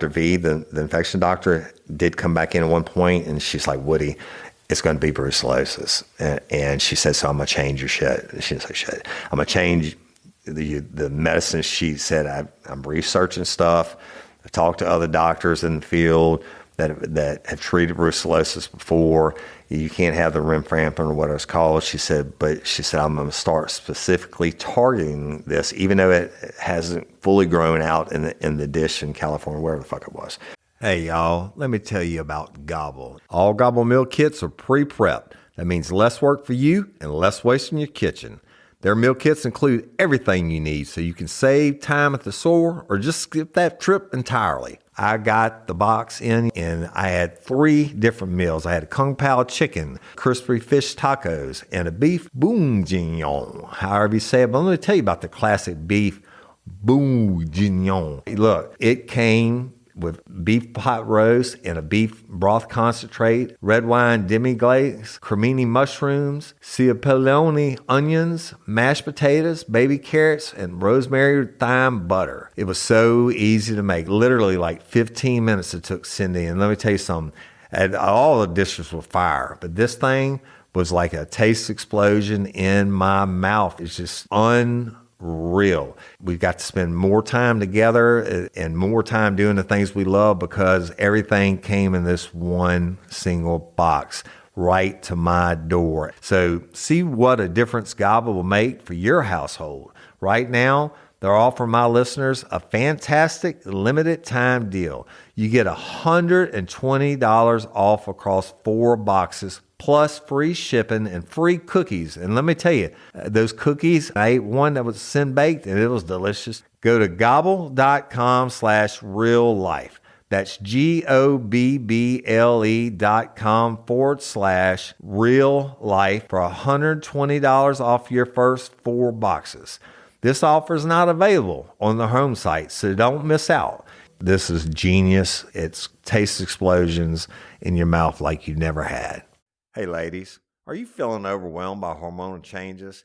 V, the infection doctor, did come back in at one point, and she's like, Woody, it's going to be brucellosis. And she said, so I'm going to change your shit. She didn't say shit. I'm going to change the medicine. She said, I'm researching stuff. I talked to other doctors in the field that have treated brucellosis before. You can't have the rimfampin or what it's called. She said, I'm going to start specifically targeting this, even though it hasn't fully grown out in the dish in California, wherever the fuck it was. Hey, y'all, let me tell you about Gobble. All Gobble meal kits are pre-prepped. That means less work for you and less waste in your kitchen. Their meal kits include everything you need so you can save time at the store or just skip that trip entirely. I got the box in and I had 3 different meals. I had a Kung Pao chicken, crispy fish tacos, and a beef bourguignon, however you say it. But let me tell you about the classic beef bourguignon. Look, it came with beef pot roast and a beef broth concentrate, red wine demi-glaze, cremini mushrooms, cipollone onions, mashed potatoes, baby carrots, and rosemary thyme butter. It was so easy to make. Literally like 15 minutes it took Cindy. And let me tell you something, and all the dishes were fire, but this thing was like a taste explosion in my mouth. It's just unreal. We've got to spend more time together and more time doing the things we love because everything came in this one single box right to my door. So see what a difference Gobble will make for your household. Right now, they're offering my listeners a fantastic limited time deal. You get $120 off across 4 boxes plus free shipping and free cookies. And let me tell you, those cookies, I ate one that was sin baked and it was delicious. Go to gobble.com/real life. That's GOBBLE.com/real life for $120 off your first 4 boxes. This offer is not available on the home site, so don't miss out. This is genius. It's taste explosions in your mouth like you never had. Hey ladies, are you feeling overwhelmed by hormonal changes?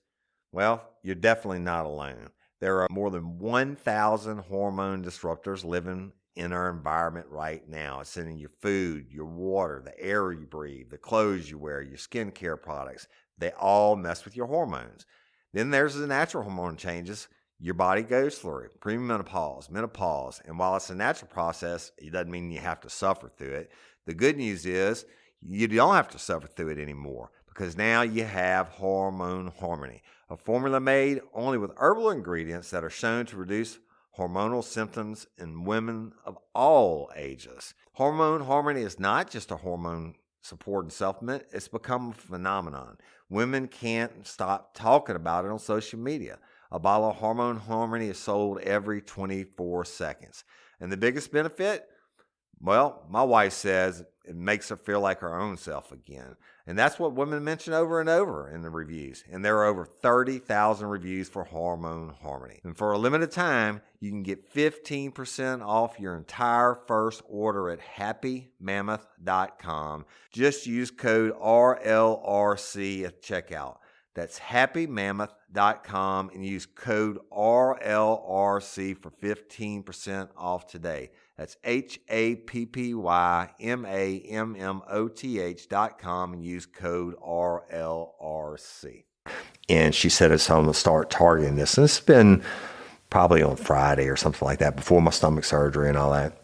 Well, you're definitely not alone. There are more than 1,000 hormone disruptors living in our environment right now. It's in your food, your water, the air you breathe, the clothes you wear, your skincare products. They all mess with your hormones. Then there's the natural hormone changes your body goes through, premenopause, menopause. And while it's a natural process, it doesn't mean you have to suffer through it. The good news is you don't have to suffer through it anymore because now you have Hormone Harmony, a formula made only with herbal ingredients that are shown to reduce hormonal symptoms in women of all ages. Hormone Harmony is not just a hormone support and supplement. It's become a phenomenon. Women can't stop talking about it on social media. A bottle of Hormone Harmony is sold every 24 seconds. And the biggest benefit? Well, my wife says it makes her feel like her own self again. And that's what women mention over and over in the reviews. And there are over 30,000 reviews for Hormone Harmony. And for a limited time, you can get 15% off your entire first order at happymammoth.com. Just use code RLRC at checkout. That's happymammoth.com and use code RLRC for 15% off today. That's happymammoth.com and use code RLRC. And she said it's going to start targeting this. And it's been probably on Friday or something like that before my stomach surgery and all that.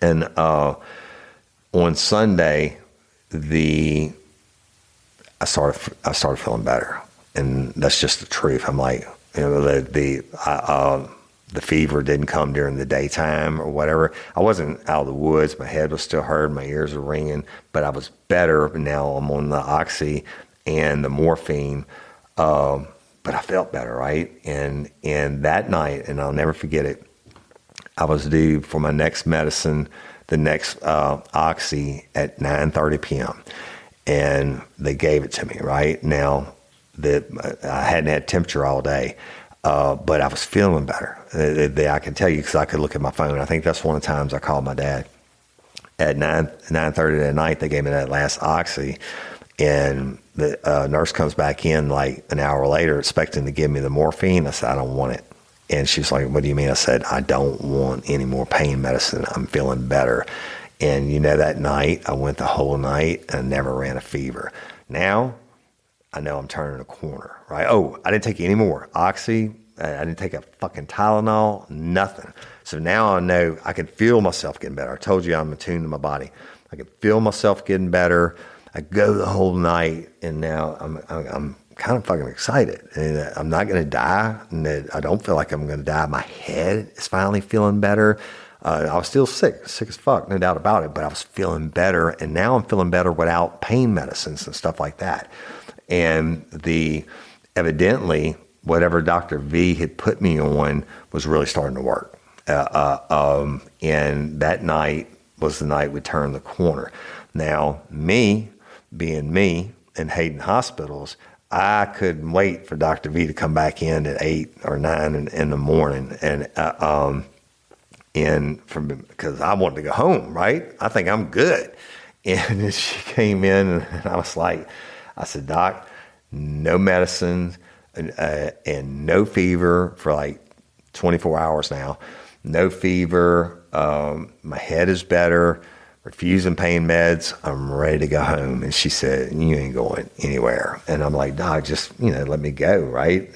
And on Sunday, I started feeling better, and that's just the truth. I'm like, the fever didn't come during the daytime or whatever. I wasn't out of the woods. My head was still hurting. My ears were ringing, but I was better. Now I'm on the oxy and the morphine, but I felt better, right? And that night, and I'll never forget it, I was due for my next medicine, the next oxy at 9:30 p.m. And they gave it to me, right? Now, I hadn't had temperature all day, but I was feeling better. I can tell you because I could look at my phone. I think that's one of the times I called my dad. At 9:30 that night, they gave me that last oxy, And the nurse comes back in like an hour later expecting to give me the morphine. I said, I don't want it. And she's like, what do you mean? I said, I don't want any more pain medicine. I'm feeling better. And that night, I went the whole night and never ran a fever. Now, I know I'm turning a corner, right? Oh, I didn't take any more Oxy. I didn't take a fucking Tylenol, nothing. So now I know I can feel myself getting better. I told you I'm attuned to my body. I can feel myself getting better. I go the whole night, and now I'm kind of fucking excited. And I'm not going to die, and I don't feel like I'm going to die. My head is finally feeling better. I was still sick as fuck, no doubt about it, but I was feeling better, and now I'm feeling better without pain medicines and stuff like that. And evidently, whatever Dr. V had put me on was really starting to work. And that night was the night we turned the corner. Now, me, being me, in Hayden hospitals, I couldn't wait for Dr. V to come back in at 8 or 9 in the morning. Because I wanted to go home, right? I think I'm good. And then she came in, and I said, Doc, no medicine and no fever for like 24 hours now. No fever. My head is better. Refusing pain meds. I'm ready to go home. And she said, you ain't going anywhere. And I'm like, Doc, just, let me go, right?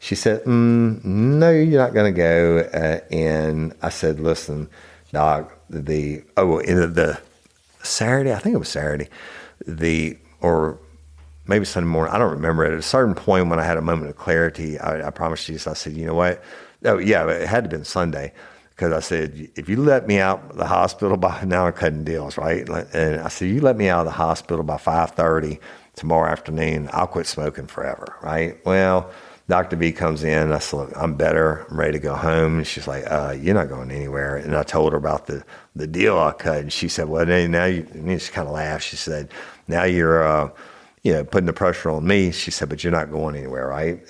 She said, no, you're not going to go. And I said, listen, Doc, the Saturday, I think it was Saturday, or maybe Sunday morning, I don't remember. At a certain point when I had a moment of clarity, I promised Jesus, I said, you know what? Oh, yeah, it had to have been Sunday. Because I said, if you let me out of the hospital by, now I'm cutting deals, right? And I said, you let me out of the hospital by 5:30 tomorrow afternoon, I'll quit smoking forever, right? Well, Dr. V comes in, I said, look, I'm better, I'm ready to go home. And she's like, you're not going anywhere. And I told her about the deal I cut. And she said, well, now you, and she kind of laughed. She said, now you're, putting the pressure on me. She said, but you're not going anywhere, right?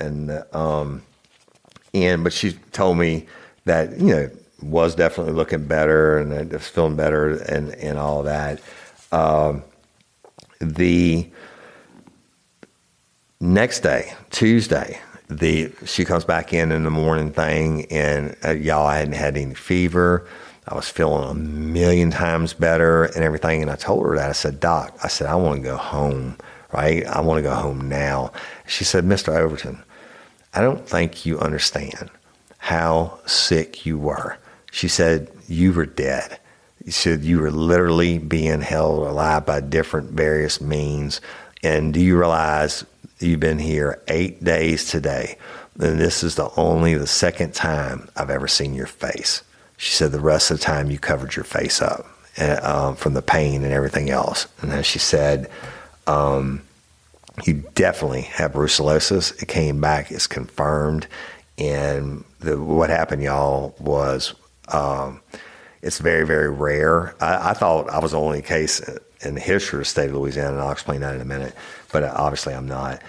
But she told me that, was definitely looking better and was feeling better and all that. The next day, Tuesday, she comes back in the morning thing, and y'all, I hadn't had any fever. I was feeling a million times better and everything. And I told her that. I said, Doc, I want to go home, right? I want to go home now. She said, Mr. Overton, I don't think you understand how sick you were. She said, you were dead. She said, you were literally being held alive by different various means. And do you realize you've been here 8 days today? And this is the second time I've ever seen your face. She said, the rest of the time you covered your face up from the pain and everything else. And then she said, you definitely have brucellosis. It came back, it's confirmed. And what happened, y'all, was it's very, very rare. I thought I was the only case in the history of the state of Louisiana, and I'll explain that in a minute. But obviously, I'm not.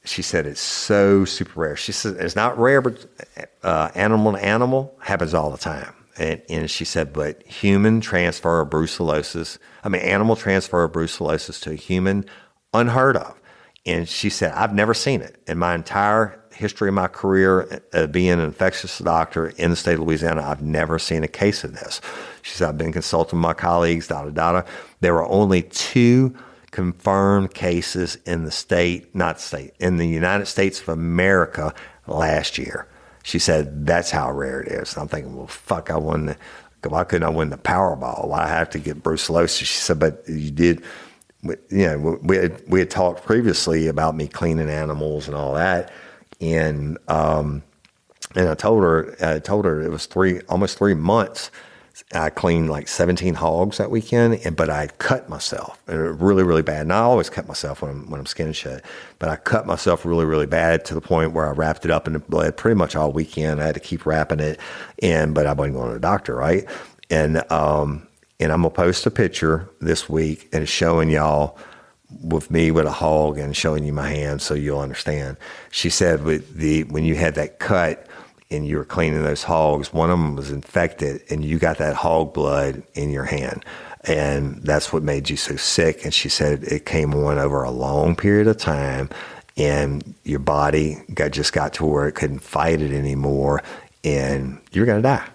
She said it's so super rare. She said it's not rare, but animal to animal happens all the time. And she said, but animal transfer of brucellosis to a human, unheard of. And she said, I've never seen it in my entire history of my career being an infectious doctor in the state of Louisiana. I've never seen a case of this. She said, I've been consulting my colleagues, There were only 2 confirmed cases in in the United States of America last year. She said, that's how rare it is. And I'm thinking, well, fuck, why couldn't I win the Powerball? Why I have to get brucellosis? She said, but you did. We had talked previously about me cleaning animals and all that, and I told her it was almost 3 months. I cleaned like 17 hogs that weekend, but I cut myself really, really bad. And I always cut myself when I'm skin shed, but I cut myself really, really bad to the point where I wrapped it up in the blood pretty much all weekend. I had to keep wrapping it, but I wasn't going to the doctor, right? And I'm going to post a picture this week and it's showing y'all with me with a hog and showing you my hand so you'll understand. She said when you had that cut and you were cleaning those hogs, one of them was infected and you got that hog blood in your hand. And that's what made you so sick. And she said it came on over a long period of time and your body just got to where it couldn't fight it anymore and you're going to die.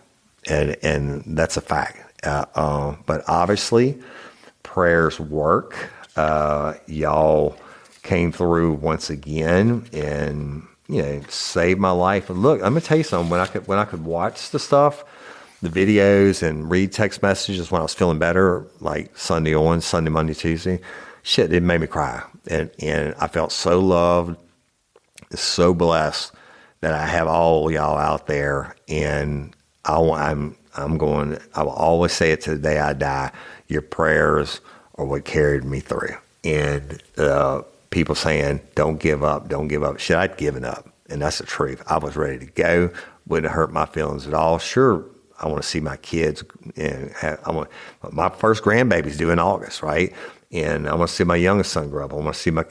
And that's a fact. But obviously prayers work. Y'all came through once again and, saved my life. And look, I'm going to tell you something. When I could watch the stuff, the videos and read text messages when I was feeling better, like Sunday, Monday, Tuesday, shit, it made me cry. And I felt so loved, so blessed that I have all y'all out there. And I will always say it to the day I die. Your prayers are what carried me through. And people saying, don't give up. Shit, I'd given up. And that's the truth. I was ready to go. Wouldn't hurt my feelings at all. Sure, I want to see my kids. And my first grandbaby's due in August, right? And I want to see my youngest son grow up. I want to see my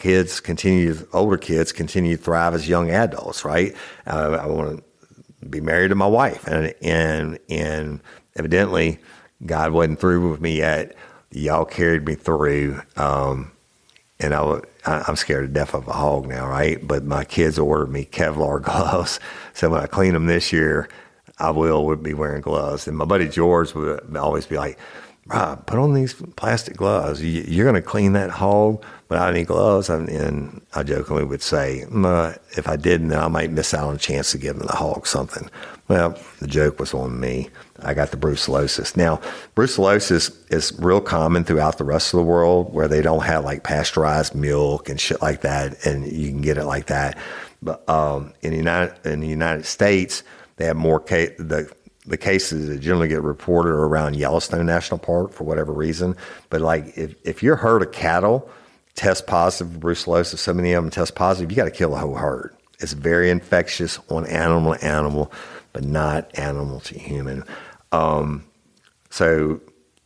older kids continue to thrive as young adults, right? I want to be married to my wife. And evidently, God wasn't through with me yet. Y'all carried me through. And I'm scared to death of a hog now, right? But my kids ordered me Kevlar gloves. So when I clean them this year, I would be wearing gloves. And my buddy George would always be like, Rob, put on these plastic gloves. You're going to clean that hog without any gloves? And I jokingly would say, if I didn't, then I might miss out on a chance to give the hog something. Well, the joke was on me. I got the brucellosis. Now, brucellosis is real common throughout the rest of the world where they don't have like pasteurized milk and shit like that, and you can get it like that. But in the United States, they have more the cases that generally get reported are around Yellowstone National Park for whatever reason. But like if your herd of cattle test positive for brucellosis, so many of them test positive, you got to kill the whole herd. It's very infectious on animal to animal, but not animal to human. So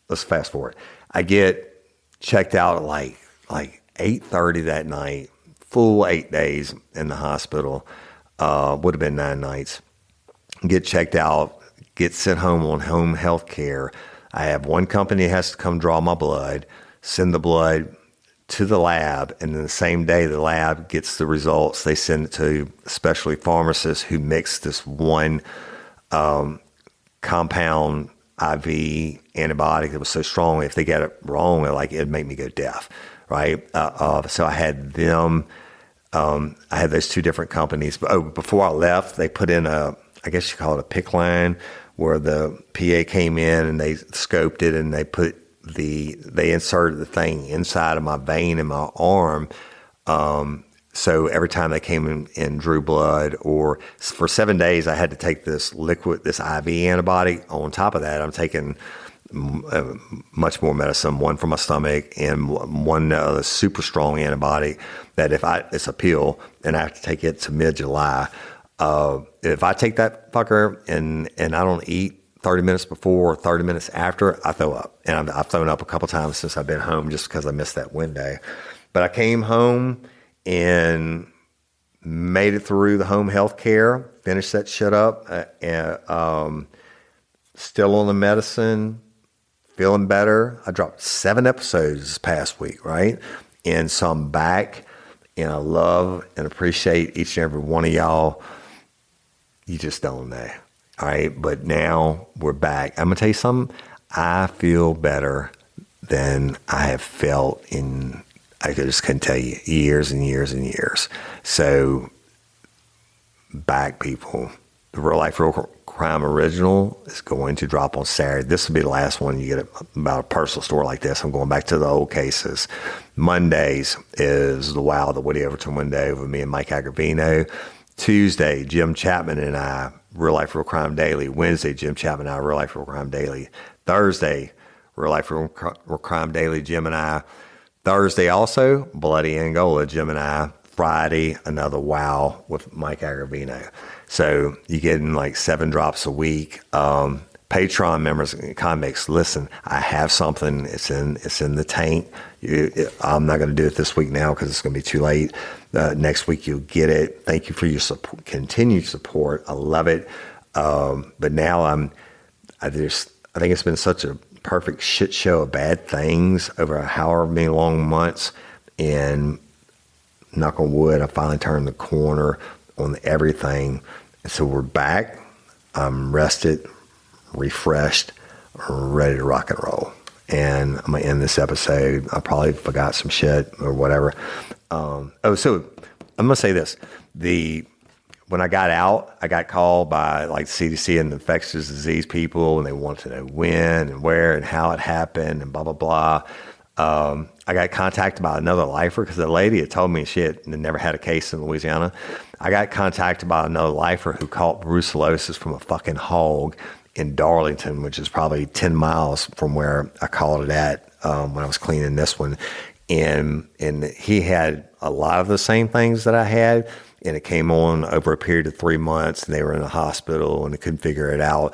let's fast forward. I get checked out at like 8:30 that night, full 8 days in the hospital. Would have been 9 nights. Get checked out, get sent home on home health care. I have one company that has to come draw my blood, send the blood to the lab, and then the same day the lab gets the results, they send it to especially pharmacists who mix this one compound IV antibiotic that was so strong, if they get it wrong, it'd make me go deaf, right? So I had them, I had those two different companies. But before I left, they put in I guess you call it a PICC line, where the PA came in and they scoped it and they inserted the thing inside of my vein in my arm. So every time they came in and drew blood, or for 7 days, I had to take this liquid, this IV antibiotic. On top of that, I'm taking much more medicine, one for my stomach and one super strong antibiotic that it's a pill and I have to take it to mid-July. If I take that fucker and I don't eat 30 minutes before or 30 minutes after, I throw up. And I've thrown up a couple times since I've been home just because I missed that window. But I came home and made it through the home health care, finished that shit up, and still on the medicine, feeling better. I dropped 7 episodes this past week, right? And so I'm back, and I love and appreciate each and every one of y'all. You just don't know. All right. But now we're back. I'm going to tell you something. I feel better than I have felt I just couldn't tell you, years and years and years. So back, people. The Real Life, Real Crime Original is going to drop on Saturday. This will be the last one you get about a personal story like this. I'm going back to the old cases. Mondays is the Woody Overton window with me and Mike Agravino. Tuesday, Jim Chapman and I, Real Life, Real Crime Daily. Wednesday, Jim Chapman and I, Real Life, Real Crime Daily. Thursday, Real Life, Real Crime Daily, Jim and I. Thursday also, Bloody Angola, Jim and I. Friday, another Wow with Mike Agravino. So you're getting like 7 drops a week. Patreon members, convicts, listen, I have something. It's in the tank. I'm not going to do it this week now because it's going to be too late. Next week you'll get it. Thank you for your support, continued support. I love it. But now I think it's been such a perfect shit show of bad things over however many long months, and knock on wood, I finally turned the corner on everything. And so we're back. I'm rested, refreshed, ready to rock and roll. And I'm going to end this episode. I probably forgot some shit or whatever. So I'm going to say this. When I got out, I got called by like CDC and infectious disease people, and they wanted to know when and where and how it happened and blah, blah, blah. I got contacted by another lifer because the lady had told me shit and never had a case in Louisiana. I got contacted by another lifer who caught brucellosis from a fucking hog in Darlington, which is probably 10 miles from where I caught it at when I was cleaning this one. And he had a lot of the same things that I had, and it came on over a period of 3 months, and they were in a hospital and they couldn't figure it out.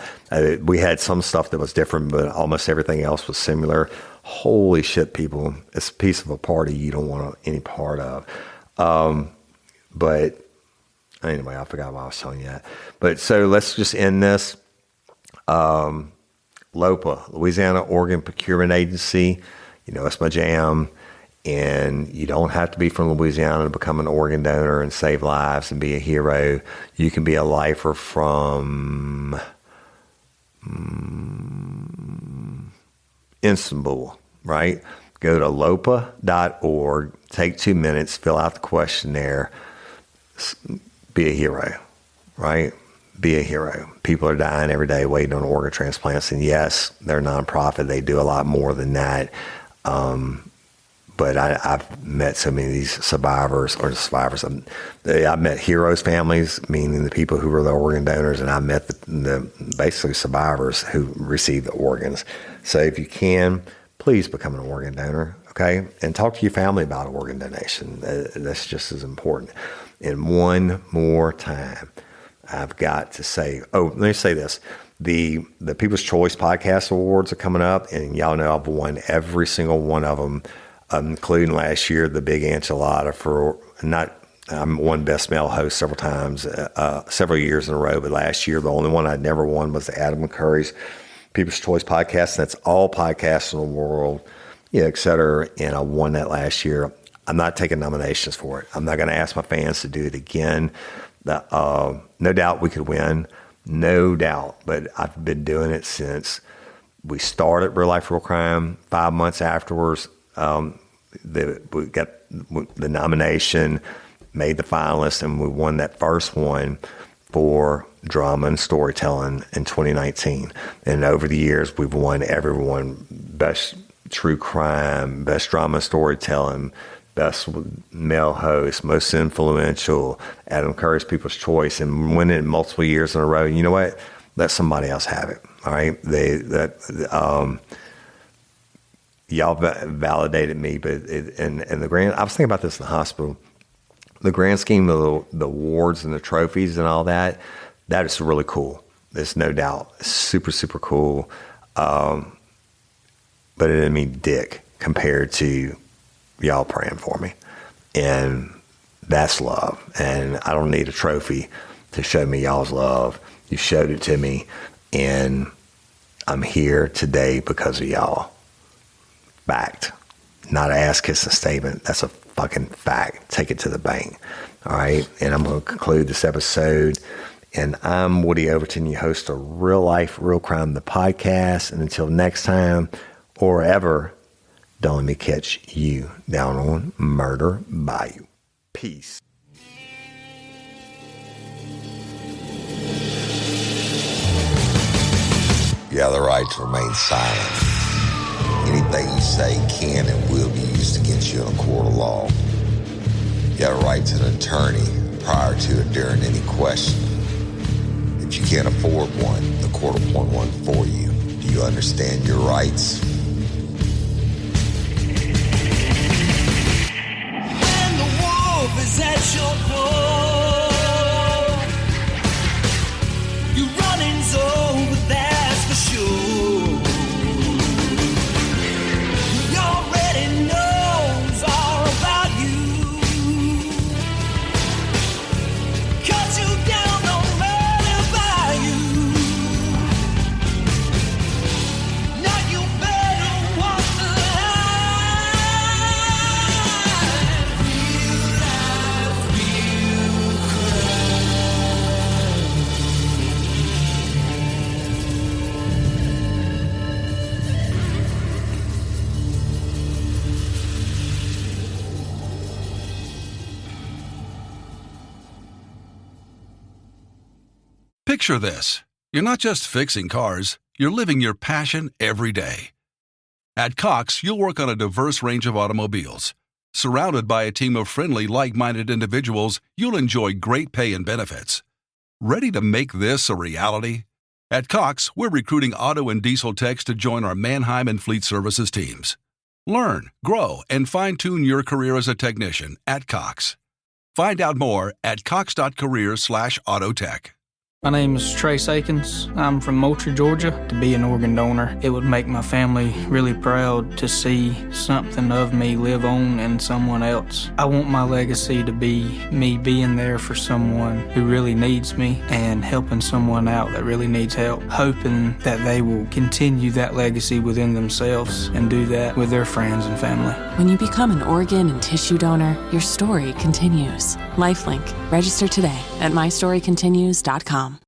We had some stuff that was different, but almost everything else was similar. Holy shit, people. It's a piece of a party you don't want any part of. But anyway, I forgot what I was telling you that. But so let's just end this. LOPA, Louisiana Organ Procurement Agency. You know, it's my jam. And you don't have to be from Louisiana to become an organ donor and save lives and be a hero. You can be a lifer from Istanbul, right? Go to lopa.org, take 2 minutes, fill out the questionnaire, be a hero, right? Be a hero. People are dying every day waiting on organ transplants. And yes, they're nonprofit. They do a lot more than that. But I've met so many of these survivors. I've met heroes' families, meaning the people who were the organ donors, and I met the basically survivors who received the organs. So if you can, please become an organ donor, okay? And talk to your family about organ donation. That's just as important. And one more time, I've got to say, let me say this. The People's Choice Podcast Awards are coming up, and y'all know I've won every single one of them, including last year, the Big Enchilada I'm won Best Male Host several times, several years in a row, but last year, the only one I'd never won was the Adam McCurry's People's Choice Podcast. That's all podcasts in the world, et cetera. And I won that last year. I'm not taking nominations for it. I'm not going to ask my fans to do it again. No doubt we could win. No doubt. But I've been doing it since we started Real Life, Real Crime. 5 months afterwards, we got the nomination, made the finalist, and we won that first one for drama and storytelling in 2019. And over the years, we've won everyone: best true crime, best drama storytelling, best male host, most influential, Adam Curry's People's Choice, and winning it multiple years in a row. And you know what? Let somebody else have it. All right. Y'all validated me, but in the grand, I was thinking about this in the hospital. The grand scheme of the awards and the trophies and all that, that is really cool. There's no doubt. It's super, super cool. But it didn't mean dick compared to y'all praying for me. And that's love. And I don't need a trophy to show me y'all's love. You showed it to me, and I'm here today because of y'all. Fact. Not an ass-kissing statement. That's a fucking fact. Take it to the bank. All right? And I'm going to conclude this episode. And I'm Woody Overton, your host of Real Life, Real Crime, the podcast. And until next time, or ever, don't let me catch you down on Murder Bayou. Peace. You have the right to remain silent. Anything you say can and will be used against you in a court of law. You have a right to an attorney prior to or during any question. If you can't afford one, the court will appoint one for you. Do you understand your rights? When the wolf is at your door, you're running over, that's for sure. Picture this. You're not just fixing cars, you're living your passion every day. At Cox, you'll work on a diverse range of automobiles. Surrounded by a team of friendly, like-minded individuals, you'll enjoy great pay and benefits. Ready to make this a reality? At Cox, we're recruiting auto and diesel techs to join our Mannheim and Fleet Services teams. Learn, grow, and fine-tune your career as a technician at Cox. Find out more at cox.career/autotech. My name is Trace Akins. I'm from Moultrie, Georgia. To be an organ donor, it would make my family really proud to see something of me live on in someone else. I want my legacy to be me being there for someone who really needs me and helping someone out that really needs help, hoping that they will continue that legacy within themselves and do that with their friends and family. When you become an organ and tissue donor, your story continues. LifeLink. Register today at mystorycontinues.com.